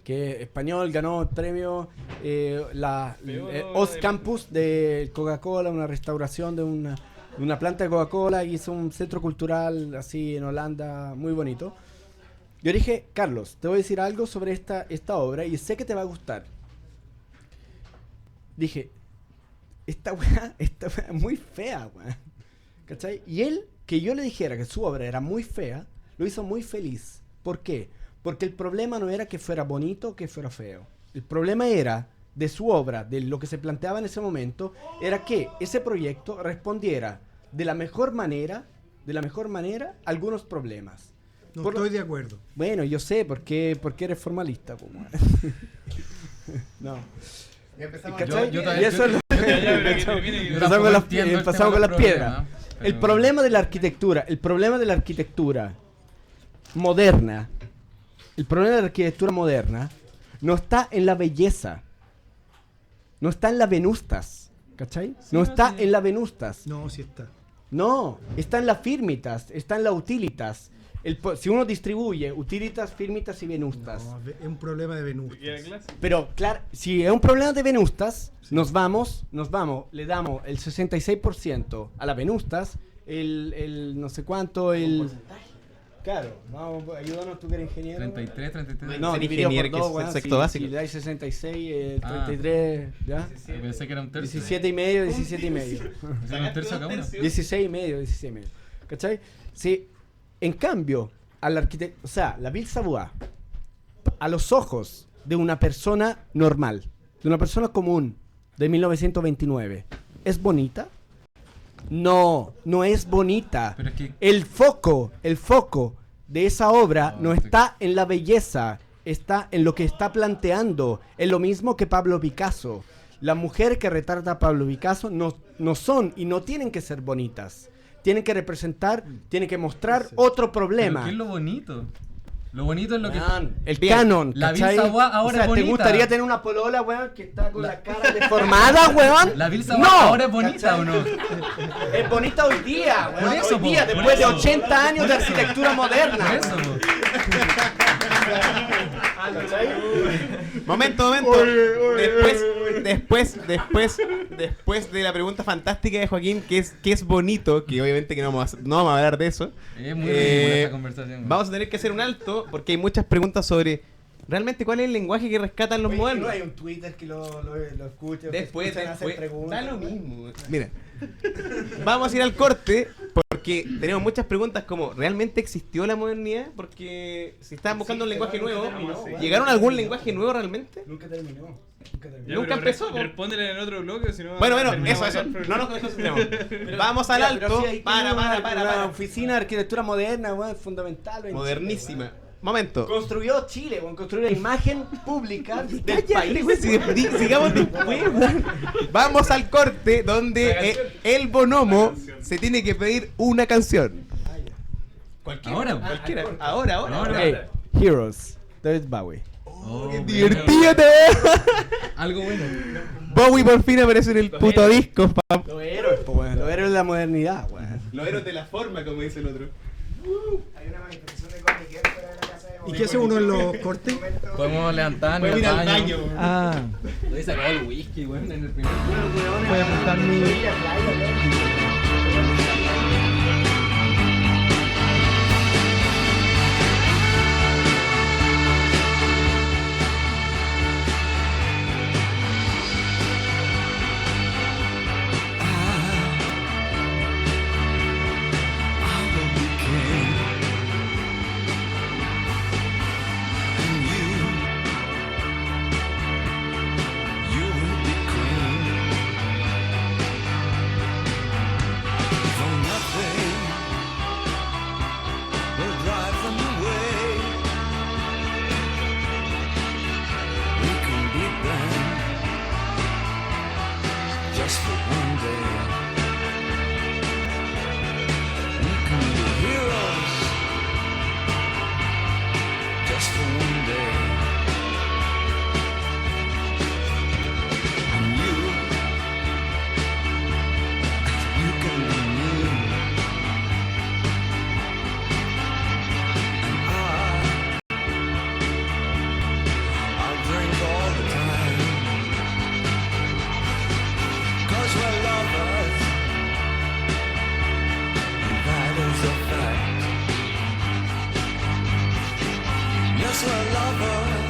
que español, ganó el premio Oz Campus de Coca-Cola, una restauración de una planta de Coca-Cola, y hizo un centro cultural así en Holanda, muy bonito. Yo dije, Carlos, te voy a decir algo sobre esta obra y sé que te va a gustar. Dije, esta weá es muy fea, weá. ¿Cachai? Y él, que yo le dijera que su obra era muy fea, lo hizo muy feliz. ¿Por qué? Porque el problema no era que fuera bonito o que fuera feo. El problema era de su obra, de lo que se planteaba en ese momento, era que ese proyecto respondiera de la mejor manera a algunos problemas. No Por lo- estoy de acuerdo. Bueno, yo sé, porque eres formalista. Po, weón. No. ¿Cachai? Yo Y también- eso es lo Ya, pero que termine y- Yo Empezamos tampoco con las, entiendo el empezamos tema con de las los piedras. problemas, El pero- problema de la arquitectura, moderna, el problema de la arquitectura moderna no está en la belleza, no está en la venustas, ¿cachai? No está en la venustas, No, sí está. no, está en las firmitas, está en las utilitas. Si uno distribuye utilitas, firmitas y venustas. No, es un problema de ¿Y Venus. era clase? Pero claro, si es un problema de venustas, nos vamos, le damos el 66% a la venustas, el no sé cuánto, Claro, vamos, ayúdanos tú que eres ingeniero. 33. No, Ser dividido ingeniero, por que dos, es weón, sexto básico. Si le dais 66, Ah. 33, ¿ya? Pensé que era un tercio. 17 y medio, 17 y medio. Pensé que era un tercio cada uno. 16 y medio, 16 y medio. ¿Cachai? Sí, en cambio, al arquitecto, o sea, la Ville Savoie, a los ojos de una persona normal, de una persona común, de 1929, ¿es bonita? No, no es bonita. Pero es que El foco de esa obra No, no está en la belleza, está en lo que está planteando. Es lo mismo que Pablo Picasso. La mujer que retrata a Pablo Picasso no son y no tienen que ser bonitas. Tienen que representar, tienen que mostrar otro ¿pero problema. qué es lo bonito? Lo bonito es lo que... Weón, el Bien. canon, La ¿cachai? Ville Savoie ahora o sea, es bonita. ¿te gustaría tener una polola, weón, que está con la cara deformada, weón? ¿La Ville Savoie No, ahora es bonita ¿cachai? o no? Es bonita hoy día, weón. Por eso, hoy día, po, después de por eso. 80 años de Por eso. arquitectura moderna. Por eso, po. Momento. Después de la pregunta fantástica de Joaquín, que es bonito, que obviamente que no vamos a hablar de eso. Es muy ridícula esta conversación. Vamos a tener que hacer un alto porque hay muchas preguntas sobre realmente cuál es el lenguaje que rescatan los Oye, modernos. no hay un Twitter que lo escuche. o que Después, escuchen hacer preguntas. da lo mismo. Mira, vamos a ir al corte porque tenemos muchas preguntas como ¿realmente existió la modernidad? Porque si estaban buscando un lenguaje nuevo, ¿llegaron a algún lenguaje nuevo realmente? Nunca terminó. Ya, Nunca pero empezó, po. Respóndele en el otro bloque, si no. Bueno, terminamos eso. el No programa. nos concentremos. Vamos al Ya, pero alto. sí, ahí Para. tiene una oficina de arquitectura moderna, weón, fundamental. en Modernísima. Chile, Momento. weón. Construyó Chile, weón, construyó una imagen pública del Cállate, país. güey, sigamos después, weón. Vamos al corte donde el bonomo se tiene que pedir una canción. Cualquiera. Ahora, Cualquiera. Ahora. Ok, Heroes, David Bowie. Oh, ¡Qué bueno. divertido! Algo bueno. Bowie por fin aparece en el puto disco, fam. Los héroes, po, weón, los héroes de la modernidad, weón. Los héroes de la forma, como dice el otro. Hay una manifestación de comiqueros fuera de la casa de ¿Y qué hace uno en los cortes? Podemos levantarnos Voy a ir al baño. baño. Ah, Hoy se acabó el whisky, weón, en el primer... voy a apuntar mi... Just for one day, we can be heroes. Just for one day, and you can be me, and I'll drink all the time. 'Cause we're lovers, and that is a fact. Yes, we're lovers.